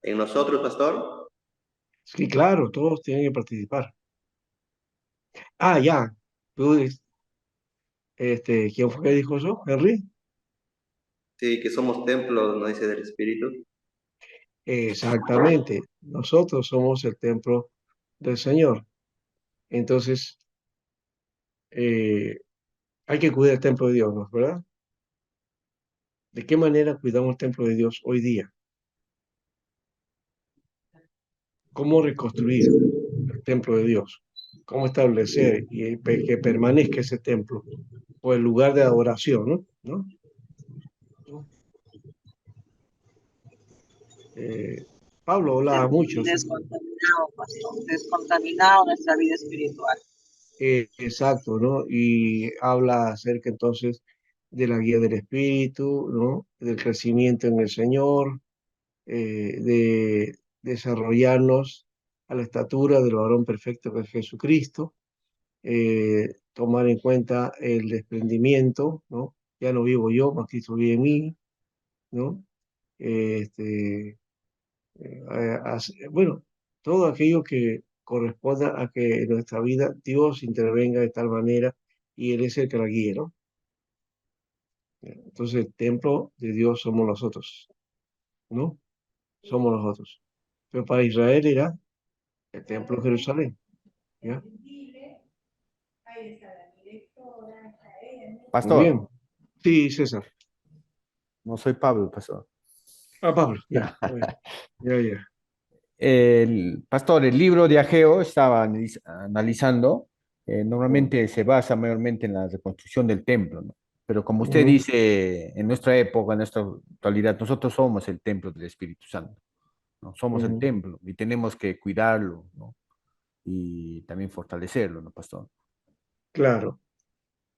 En nosotros, pastor, Sí, claro, todos tienen que participar. Ah, ya. Tú, ¿quién fue que dijo eso? ¿Henry? sí, que somos templos, no dice del Espíritu. Exactamente. Nosotros somos el templo del Señor. Entonces, eh, hay que cuidar el templo de Dios, ¿no? ¿Verdad? ¿De qué manera cuidamos el templo de Dios hoy día? ¿Cómo reconstruir el templo de Dios? ¿Cómo establecer y que permanezca ese templo o el lugar de adoración, ¿no? ¿No? Eh, Pablo hablaba mucho, Descontaminado, pastor, descontaminado nuestra vida espiritual. exacto, ¿no? Y habla acerca entonces de la guía del Espíritu, ¿no? Del crecimiento en el Señor, de desarrollarnos a la estatura del varón perfecto que es Jesucristo, tomar en cuenta el desprendimiento, ¿no? Ya no vivo yo, mas Cristo vive en mí, ¿no? Este, bueno, todo aquello que corresponda a que en nuestra vida Dios intervenga de tal manera y Él es el que la guíe, ¿no? Entonces, el templo de Dios somos nosotros, ¿no? Somos nosotros. Pero para Israel era el templo de Jerusalén, ¿ya? Muy Pastor, bien. Sí, César. no soy Pablo, pastor. Ah, Pablo, ya. Ya, ya. El libro de Ageo estaba analizando, Mm, normalmente se basa mayormente en la reconstrucción del templo, ¿no? Pero como usted ujú, dice, en nuestra época, en nuestra actualidad, nosotros somos el templo del Espíritu Santo, ¿no? Somos el ujú. templo y tenemos que cuidarlo, ¿no? Y también fortalecerlo, ¿no, pastor? Claro.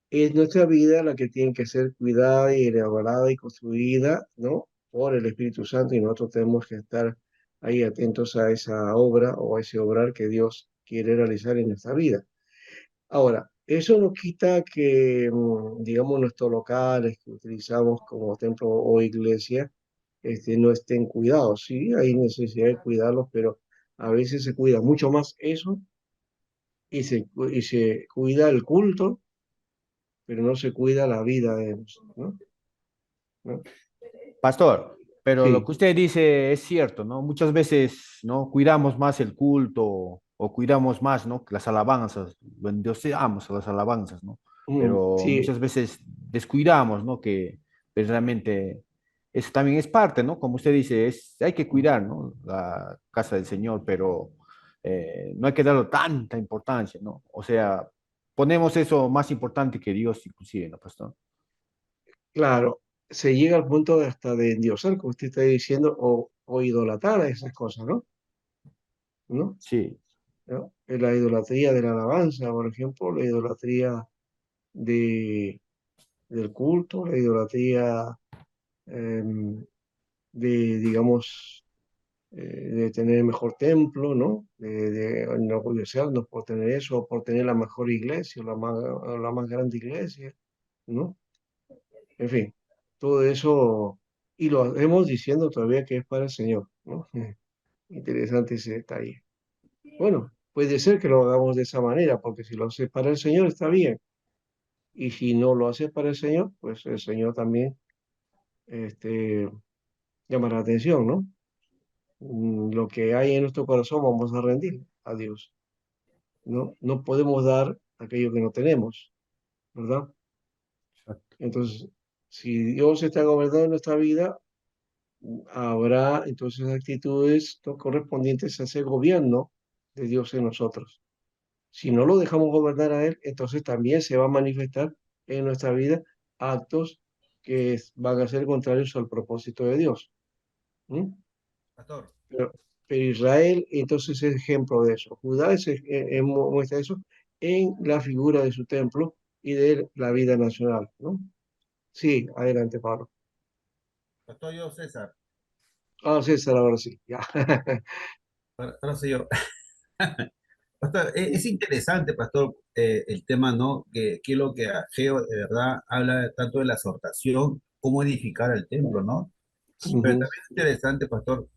Es nuestra vida la que tiene que ser cuidada y elaborada y construida, ¿no? Por el Espíritu Santo y nosotros tenemos que estar ahí atentos a esa obra o a ese obrar que Dios quiere realizar en nuestra vida. Ahora, eso no quita que, digamos, nuestros locales que utilizamos como templo o iglesia, no estén cuidados. Sí, hay necesidad de cuidarlos, pero a veces se cuida mucho más eso y se cuida el culto, pero no se cuida la vida de nosotros, ¿no? ¿No? Pastor, pero lo Sí, que usted dice es cierto, ¿no? Muchas veces, ¿no? Cuidamos más el culto o cuidamos más, ¿no? Las alabanzas, endioseamos a las alabanzas, ¿no? Pero sí, muchas veces descuidamos, ¿no? Que pues, realmente eso también es parte, ¿no? Como usted dice, hay que cuidar, ¿no? La casa del Señor, pero no hay que darle tanta importancia, ¿no? O sea, ponemos eso más importante que Dios, inclusive, ¿no, pastor? claro, se llega al punto de hasta de endiosar, como usted está diciendo, o idolatrar a esas cosas, ¿no? ¿No? Sí. ¿No? La idolatría de la alabanza, por ejemplo, la idolatría de, del culto, la idolatría em, de, digamos, de tener el mejor templo, ¿no? De enorgullecernos por tener eso, o por tener la mejor iglesia, o la más grande iglesia, ¿no? En fin, todo eso, y lo hacemos diciendo todavía que es para el Señor, ¿no? Interesante ese detalle. Bueno, puede ser que lo hagamos de esa manera, porque si lo hace para el Señor está bien, y si no lo hace para el Señor, pues el Señor también este, llama la atención, ¿no? Lo que hay en nuestro corazón vamos a rendir a Dios, ¿no? No podemos dar aquello que no tenemos, ¿verdad? Entonces, si Dios está gobernando nuestra vida, habrá entonces actitudes no correspondientes a ese gobierno de Dios en nosotros. Si no lo dejamos gobernar a Él, entonces también se va a manifestar en nuestra vida actos que van a ser contrarios al propósito de Dios. ¿Mm? Pastor. Pero, pero Israel entonces es ejemplo de eso. Judá muestra eso en la figura de su templo y de la vida nacional, ¿no? Sí, adelante, Pablo. Pastor, yo, César. Ah, César, ahora sí, ya. Ahora soy yo. Pastor, es interesante, Pastor, el tema, ¿no? Que es lo que Ageo de verdad habla tanto de la exhortación, cómo edificar el templo, ¿no? Pero Ujú, también es interesante, Pastor,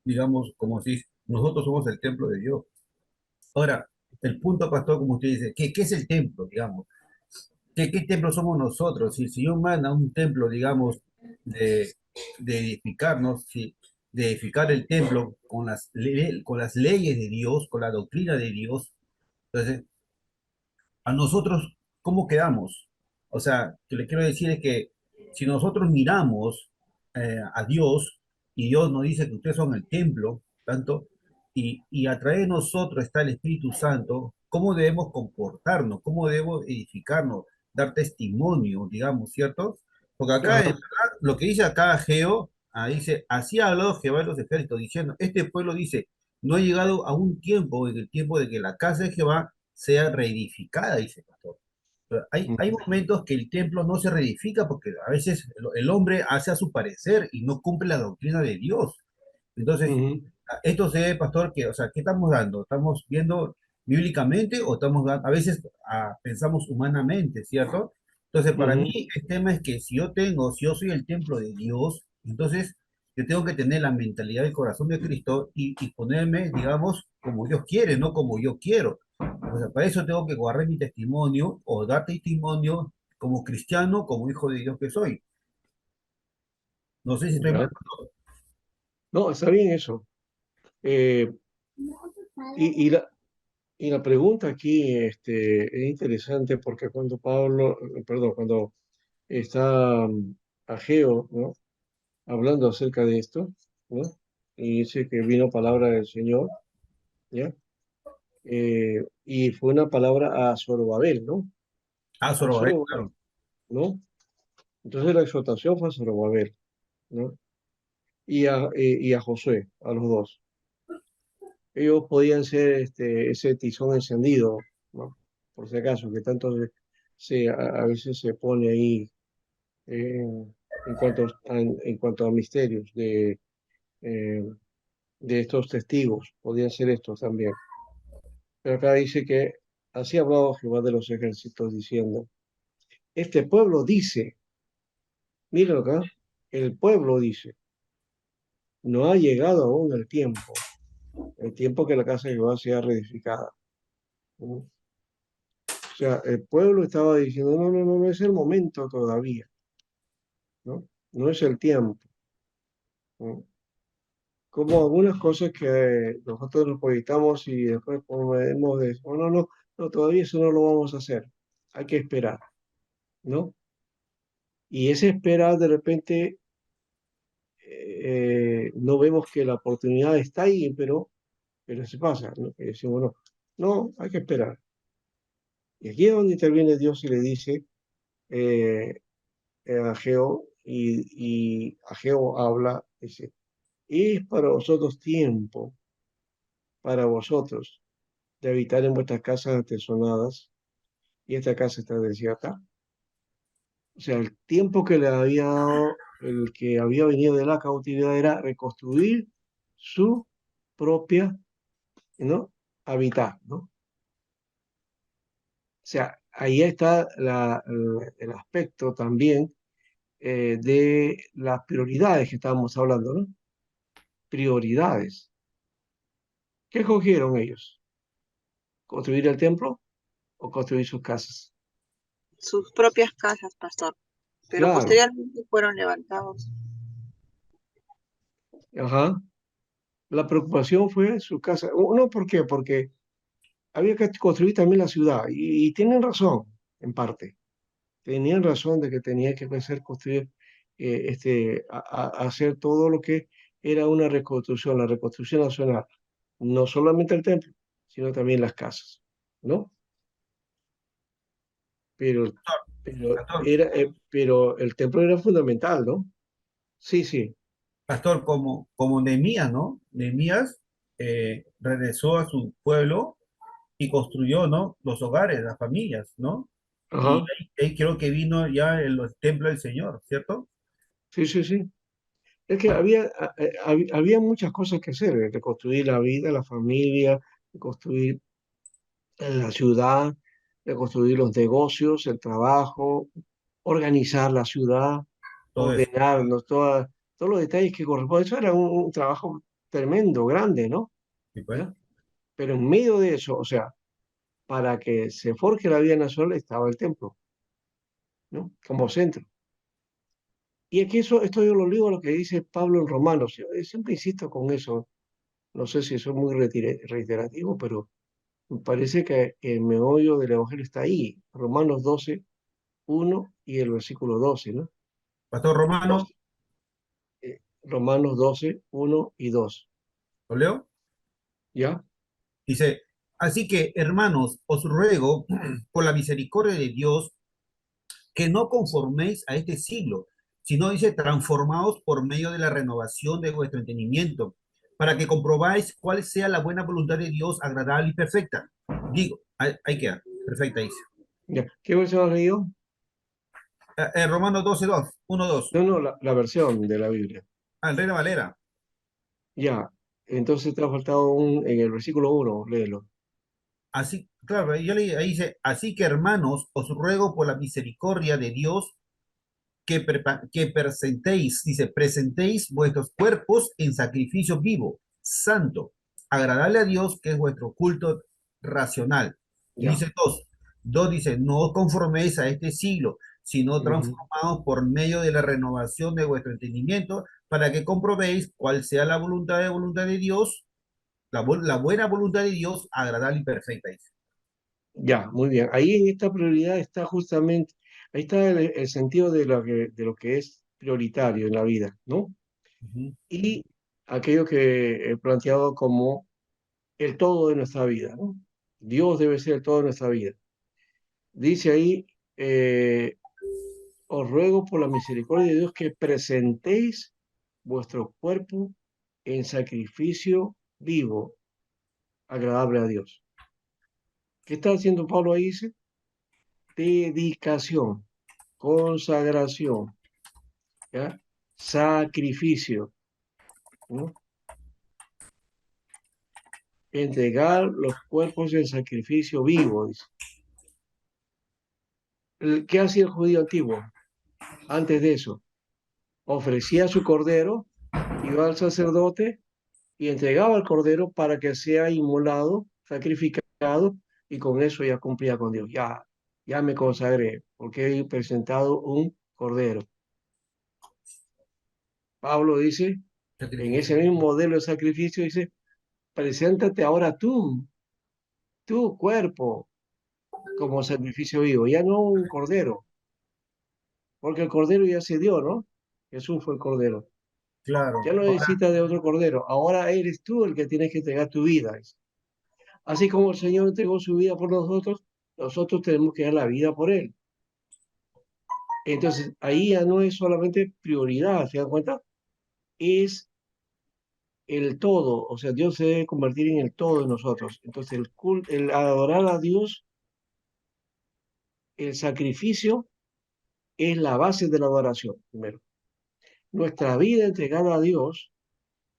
digamos, como si nosotros somos el templo de Dios. Ahora, el punto, Pastor, como usted dice, ¿qué es el templo, digamos? ¿Qué templo somos nosotros? Si el Señor manda un templo, digamos, de, de edificarnos, ¿sí? De edificar el templo con las leyes de Dios, con la doctrina de Dios, entonces a nosotros, ¿cómo quedamos? O sea, que le quiero decir es que si nosotros miramos a Dios y Dios nos dice que ustedes son el templo, tanto, y a través de nosotros está el Espíritu Santo, ¿cómo debemos comportarnos? ¿Cómo debemos edificarnos? Dar testimonio, digamos, ¿cierto? Porque acá, en ajá, verdad, lo que dice acá Geo, dice, así ha hablado Jehová de los ejércitos, diciendo, este pueblo dice, no ha llegado a un tiempo, en el tiempo de que la casa de Jehová sea reedificada, dice el pastor. Pero hay ujú, momentos que el templo no se reedifica porque a veces el hombre hace a su parecer y no cumple la doctrina de Dios. Entonces, ujú, esto se ve, pastor, que, o sea, ¿qué estamos dando? ¿Estamos viendo bíblicamente o estamos dando, a veces pensamos humanamente, ¿cierto? Entonces, para mí ujú. el tema es que si yo soy el templo de Dios, entonces yo tengo que tener la mentalidad del corazón de Cristo y ponerme, digamos, como Dios quiere, no como yo quiero. O sea, para eso tengo que guardar mi testimonio o dar testimonio como cristiano, como hijo de Dios que soy. No sé si estoy mal. Ya. No, está bien eso. Eh, y, y la, Y la pregunta aquí es interesante porque cuando cuando está Ageo, ¿no? Hablando acerca de esto, ¿no? Y dice que vino palabra del Señor, ¿ya? Y fue una palabra a Zorobabel, ¿no? Ah, A Zorobabel, Zorobabel, claro. ¿no? Entonces la exhortación fue a Zorobabel, ¿no? Y a Josué, a los dos. Ellos podían ser ese tizón encendido, ¿no? Por si acaso, que tanto a veces se pone ahí en cuanto a misterios eh, de estos testigos, podían ser estos también. Pero acá dice que así ha hablado Jehová de los ejércitos diciendo, este pueblo dice, mira acá, el pueblo dice, no ha llegado aún el tiempo que la casa de Jehová sea reedificada. ¿No? O sea, el pueblo estaba diciendo, no, no, no, no es el momento todavía, ¿no? No es el tiempo, ¿no? Como algunas cosas que nosotros nos proyectamos y después podemos decir, oh, no, no, no, todavía eso no lo vamos a hacer, hay que esperar, ¿no? Y ese esperar de repente no vemos que la oportunidad está ahí, pero se pasa, ¿no? Y decimos, no, no, hay que esperar. Y aquí es donde interviene Dios y le dice eh, a Ageo, y Ageo habla, dice, es para vosotros tiempo, para vosotros, de habitar en vuestras casas atesonadas, y esta casa está desierta. O sea, el tiempo que le había dado el que había venido de la cautividad era reconstruir su propia, ¿no? Habitat, ¿no? O sea, ahí está el aspecto también de las prioridades que estábamos hablando, ¿no? Prioridades. ¿Qué escogieron ellos? ¿Construir el templo o construir sus casas? Sus propias casas, pastor. Pero Claro, posteriormente fueron levantados. ajá. La preocupación fue su casa. No, ¿por qué? Porque había que construir también la ciudad. Y tienen razón, en parte. Tenían razón de que tenía que empezar a construir, a hacer todo lo que era una reconstrucción, la reconstrucción nacional. No solamente el templo, sino también las casas, ¿no? Pero, Pastor, pero el templo era fundamental, ¿no? Sí, sí, pastor, como Nehemías, ¿no? Nehemías regresó a su pueblo y construyó, ¿no? Los hogares, las familias, ¿no? Y ajá, ahí creo que vino ya el templo del Señor, ¿cierto? sí, sí, sí. Es que había muchas cosas que hacer, reconstruir la vida, la familia, reconstruir la ciudad, reconstruir los negocios, el trabajo, organizar la ciudad, Todo eso. ordenarnos, todos los detalles que corresponden. Eso era un trabajo tremendo, grande, ¿no? ¿Sí, pues? ¿Ya? Pero en medio de eso, o sea, para que se forje la vida nacional estaba el templo, ¿no? Como centro. Y aquí esto yo lo digo a lo que dice Pablo en Romanos. Yo siempre insisto con eso. No sé si soy muy reiterativo, pero me parece que el meollo del Evangelio está ahí. Romanos 12:1 y el versículo 12, ¿no? Pastor Romano, 12, Romanos 12:1 y 2. ¿lo leo? ¿Ya? Dice, así que, hermanos, os ruego por la misericordia de Dios que no conforméis a este siglo, sino dice, transformaos por medio de la renovación de vuestro entendimiento, para que comprobáis cuál sea la buena voluntad de Dios, agradable y perfecta. Digo, ahí queda, perfecta dice. ¿Ya? ¿Qué versión has leído? Romanos 12:2, 1:2. No, no, la versión de la Biblia. Ah, en Reina Valera. Ya. Entonces te ha faltado en el versículo 1, léelo. Así, claro, yo leí, ahí dice, así que hermanos, os ruego por la misericordia de Dios que presentéis, dice, presentéis vuestros cuerpos en sacrificio vivo, santo, agradable a Dios, que es vuestro culto racional. Y Ya. dice dos dice, no os conforméis a este siglo, sino Ujú. transformados por medio de la renovación de vuestro entendimiento, para que comprobéis cuál sea la voluntad de Dios, la buena voluntad de Dios, agradable y perfecta, dice. Ya, muy bien. Ahí en esta prioridad está justamente, ahí está el sentido de lo que es prioritario en la vida, ¿no? Ujú. Y aquello que he planteado como el todo de nuestra vida, ¿no? Dios debe ser el todo de nuestra vida. Dice ahí, eh, os ruego por la misericordia de Dios que presentéis vuestro cuerpo en sacrificio vivo, agradable a Dios. ¿Qué está haciendo Pablo ahí? Dice, dedicación, consagración, ¿ya? Sacrificio, ¿no? Entregar los cuerpos en sacrificio vivo, dice. ¿Qué hacía el judío antiguo? Antes de eso, ofrecía su cordero, iba al sacerdote y entregaba el cordero para que sea inmolado, sacrificado, y con eso ya cumplía con Dios. Ya me consagré, porque he presentado un cordero. Pablo dice, en ese Sacrificio. mismo modelo de sacrificio, dice, preséntate ahora tú, tu cuerpo, como sacrificio vivo, ya no un cordero, porque el cordero ya se dio, ¿no? Jesús fue el cordero. Claro. Ya no Ahora, necesitas de otro cordero, ahora eres tú el que tienes que entregar tu vida. Así como el Señor entregó su vida por nosotros, nosotros tenemos que dar la vida por Él. Entonces, ahí ya no es solamente prioridad, ¿se dan cuenta? Es el todo, o sea, Dios se debe convertir en el todo de nosotros. Entonces, el adorar a Dios, el sacrificio, es la base de la adoración, primero. Nuestra vida entregada a Dios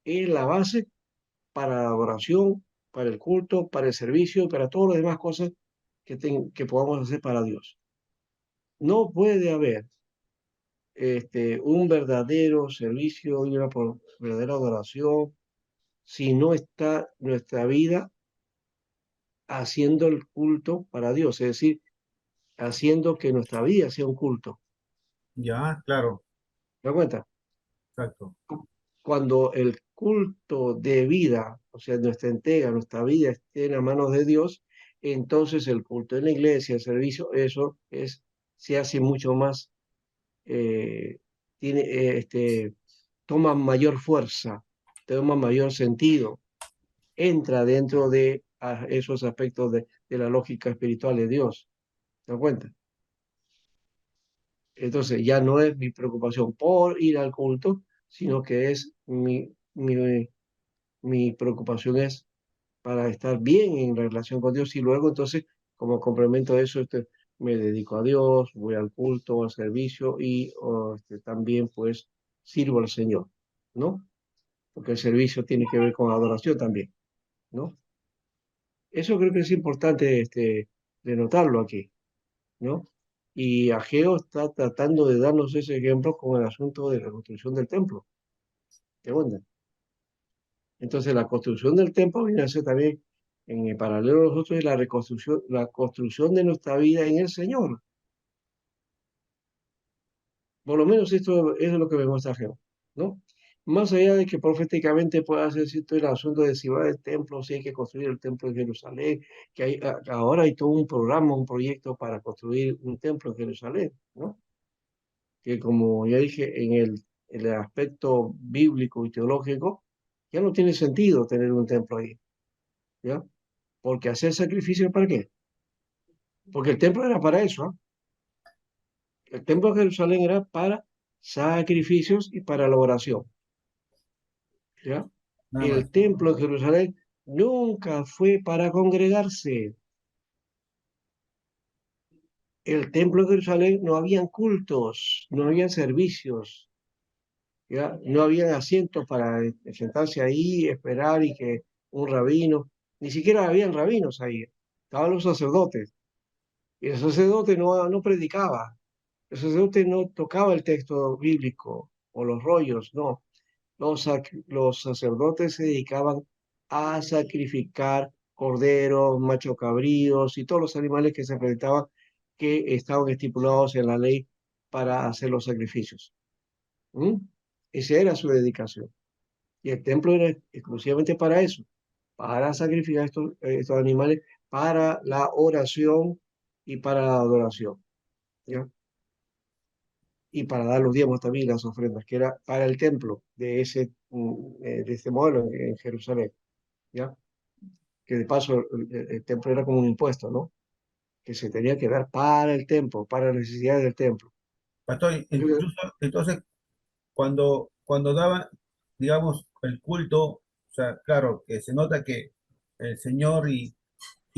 es la base para la adoración, para el culto, para el servicio y para todas las demás cosas que podamos hacer para Dios. No puede haber un verdadero servicio y una verdadera adoración si no está nuestra vida haciendo el culto para Dios, es decir, haciendo que nuestra vida sea un culto. ya, claro, ¿Te das cuenta? exacto. Cuando el culto de vida, o sea, nuestra entrega, nuestra vida esté en las manos de Dios, entonces el culto en la iglesia, el servicio, se hace mucho más, eh, tiene, toma mayor fuerza, toma mayor sentido, entra dentro de esos aspectos de la lógica espiritual de Dios. ¿Te das cuenta? Entonces ya no es mi preocupación por ir al culto, sino que es mi preocupación es para estar bien en relación con Dios y luego entonces como complemento de eso me dedico a Dios, voy al culto, al servicio y también pues sirvo al Señor, ¿no? Porque el servicio tiene que ver con adoración también, ¿no? Eso creo que es importante de notarlo aquí, ¿no? Y Ageo está tratando de darnos ese ejemplo con el asunto de la construcción del templo. ¿Qué onda? Entonces la construcción del templo viene a ser también, en el paralelo a nosotros, es la construcción de nuestra vida en el Señor. Por lo menos esto es lo que me muestra Ageo, ¿no? Más allá de que proféticamente pueda ser cierto el asunto de si va al templo, si hay que construir el templo de Jerusalén, que ahora hay todo un programa, un proyecto para construir un templo en Jerusalén, ¿no? Que como ya dije, en el aspecto bíblico y teológico, ya no tiene sentido tener un templo ahí, ¿ya? Porque hacer sacrificio, ¿para qué? Porque el templo era para eso, ¿ah? El templo de Jerusalén era para sacrificios y para la oración, ¿ya? Nada más. El templo de Jerusalén nunca fue para congregarse. El templo de Jerusalén no habían cultos, no habían servicios, ¿ya? No habían asientos para sentarse ahí, esperar y que un rabino, ni siquiera habían rabinos ahí, estaban los sacerdotes. Y el sacerdote no predicaba, el sacerdote no tocaba el texto bíblico o los rollos, no. Los sacerdotes se dedicaban a sacrificar corderos, macho cabríos y todos los animales que se presentaban que estaban estipulados en la ley para hacer los sacrificios. ¿Mm? Esa era su dedicación. Y el templo era exclusivamente para eso. para sacrificar estos animales para la oración y para la adoración, ¿ya? Y para dar los diezmos también, las ofrendas, que era para el templo de ese modelo en Jerusalén, ¿ya? Que de paso el templo era como un impuesto, ¿no? Que se tenía que dar para el templo, para las necesidades del templo. Pastor, incluso, entonces, cuando daban, digamos, el culto, o sea, claro, que se nota que el Señor y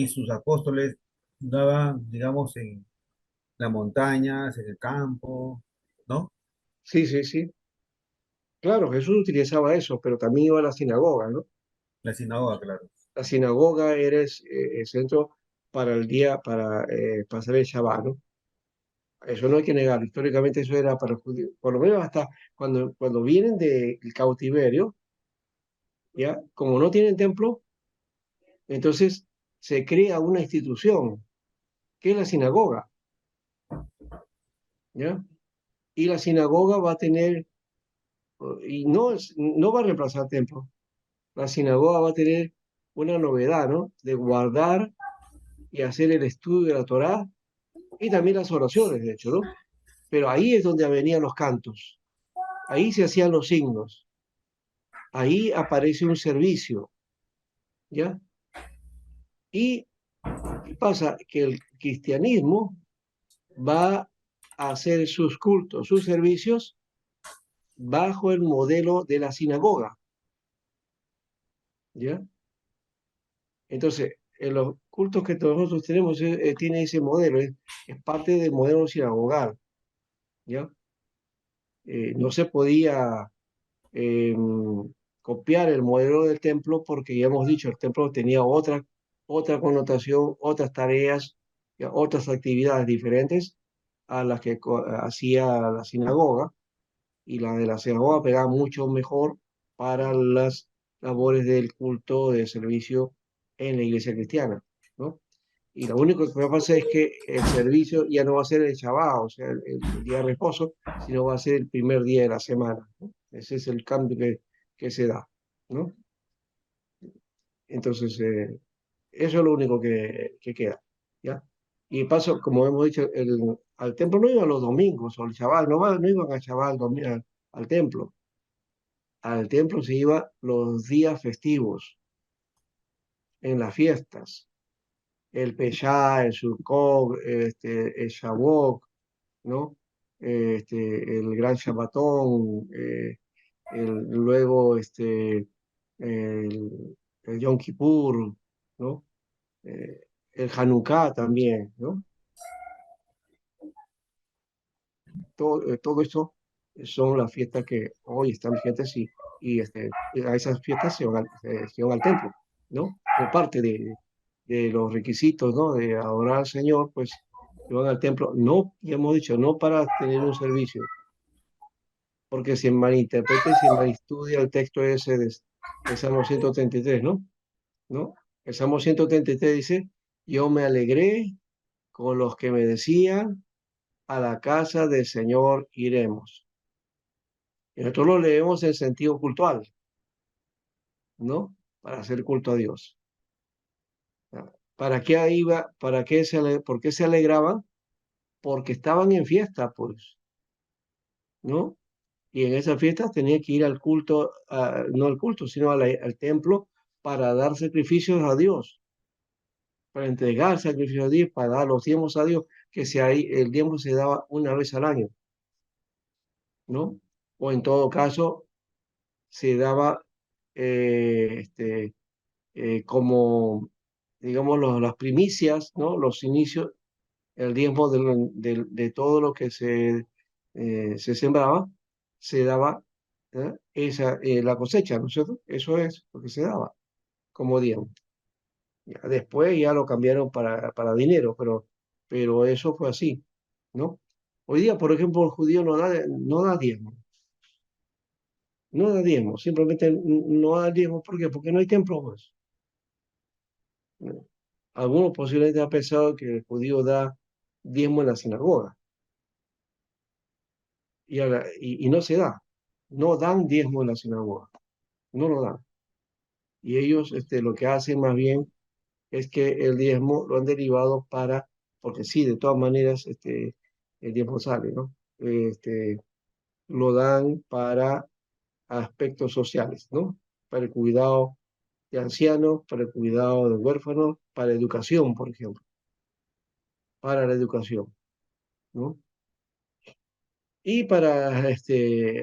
sus apóstoles daban, digamos, en las montañas, en el campo, ¿no? Sí, sí, sí. Claro, Jesús utilizaba eso, pero también iba a la sinagoga, ¿no? La sinagoga, claro. La sinagoga era el centro para el día, para pasar el Shabbat, ¿no? Eso no hay que negar, históricamente eso era para los judíos, por lo menos hasta cuando vienen del cautiverio, ¿ya? Como no tienen templo, entonces se crea una institución, que es la sinagoga, ¿ya? Y la sinagoga va a tener, y no va a reemplazar templo, la sinagoga va a tener una novedad, ¿no? De guardar y hacer el estudio de la Torá y también las oraciones, de hecho, ¿no? Pero ahí es donde venían los cantos, ahí se hacían los signos, ahí aparece un servicio, ¿ya? Y ¿qué pasa? Que el cristianismo va a hacer sus cultos, sus servicios, bajo el modelo de la sinagoga, ¿ya? Entonces, en los cultos que nosotros tenemos tiene ese modelo, es parte del modelo sinagogal, ¿ya? No se podía eh, copiar el modelo del templo porque ya hemos dicho, el templo tenía otra connotación, otras tareas, ya, otras actividades diferentes a las que hacía la sinagoga, y la de la sinagoga pegaba mucho mejor para las labores del culto de servicio en la iglesia cristiana, ¿no? Y lo único que va a pasar es que el servicio ya no va a ser el Shabbat, o sea, el día de reposo, sino va a ser el primer día de la semana, ¿no? Ese es el cambio que se da, ¿no? Entonces, eso es lo único que queda, ¿ya? Y paso, como hemos dicho, al templo no iban los domingos o el Shabbat, no iban al Shabbat al templo. Al templo se iba los días festivos, en las fiestas, el Peshá, el Sukkot, el Shavuot, ¿no? El Gran Shabbatón, luego el Yom Kippur, ¿no? El Hanukkah también, ¿no? Todo eso son las fiestas que hoy están vigentes y a esas fiestas se van al templo, ¿no? Como parte de los requisitos, ¿no? De adorar al Señor, pues se van al templo, no, ya hemos dicho, no para tener un servicio, porque se malinterpreta y se malestudia el texto ese de Salmo 133, ¿no? ¿No? El Salmo 133 dice, yo me alegré con los que me decían, a la casa del Señor iremos. Y nosotros lo leemos en sentido cultural, ¿no? Para hacer culto a Dios. ¿Para qué iba? ¿Por qué se alegraban? Porque estaban en fiesta, pues, ¿no? Y en esas fiestas tenía que ir al culto, no al culto, sino al templo para dar sacrificios a Dios, para entregar sacrificios a Dios, para dar los diezmos a Dios, el diezmo se daba una vez al año, ¿no? O en todo caso, se daba eh, este, como, digamos, las primicias, ¿no? Los inicios, el diezmo de todo lo que se sembraba, se daba la cosecha, ¿no es cierto? Eso es lo que se daba como diezmo. Ya, después ya lo cambiaron para dinero, pero eso fue así, ¿no? Hoy día, por ejemplo, el judío no da diezmo, no da diezmo, simplemente no da diezmo, ¿por qué? Porque no hay templo, pues. ¿No? Algunos posiblemente han pensado que el judío da diezmo en la sinagoga y, y no se da. No dan diezmo en la sinagoga. No lo dan. Y ellos lo que hacen más bien es que el diezmo lo han derivado porque sí, de todas maneras, el diezmo sale, ¿no? Lo dan para aspectos sociales, ¿no? Para el cuidado de ancianos, para el cuidado de huérfanos, para educación, por ejemplo, para la educación, ¿no? Y para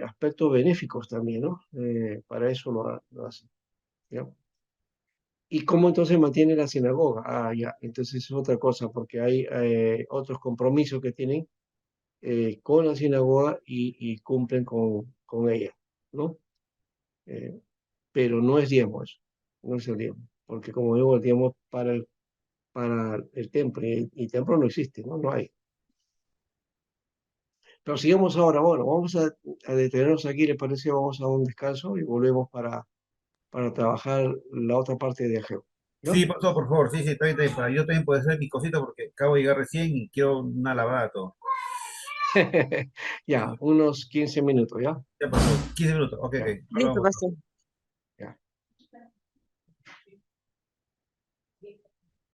aspectos benéficos también, ¿no? Para eso lo hacen, ¿ya? ¿Y cómo entonces mantiene la sinagoga? Ah, ya, entonces es otra cosa, porque hay otros compromisos que tienen con la sinagoga y cumplen con ella, ¿no? Eh, pero no es diezmo eso, no es el diezmo, porque como digo, el diezmo es para el templo, y templo no existe, ¿no? No hay. Pero sigamos ahora, bueno, vamos a detenernos aquí, ¿les parece? Vamos a un descanso y volvemos para trabajar la otra parte de Ageo, ¿ya? Sí, pasó, por favor, sí, sí, está bien, está bien, para yo también puedo hacer mi cosita porque acabo de llegar recién y quiero una lavada todo. Ya, unos 15 minutos, ¿ya? Ya pasó, 15 minutos, ok, Ya, ok, Listo, hablamos. pastor. ya.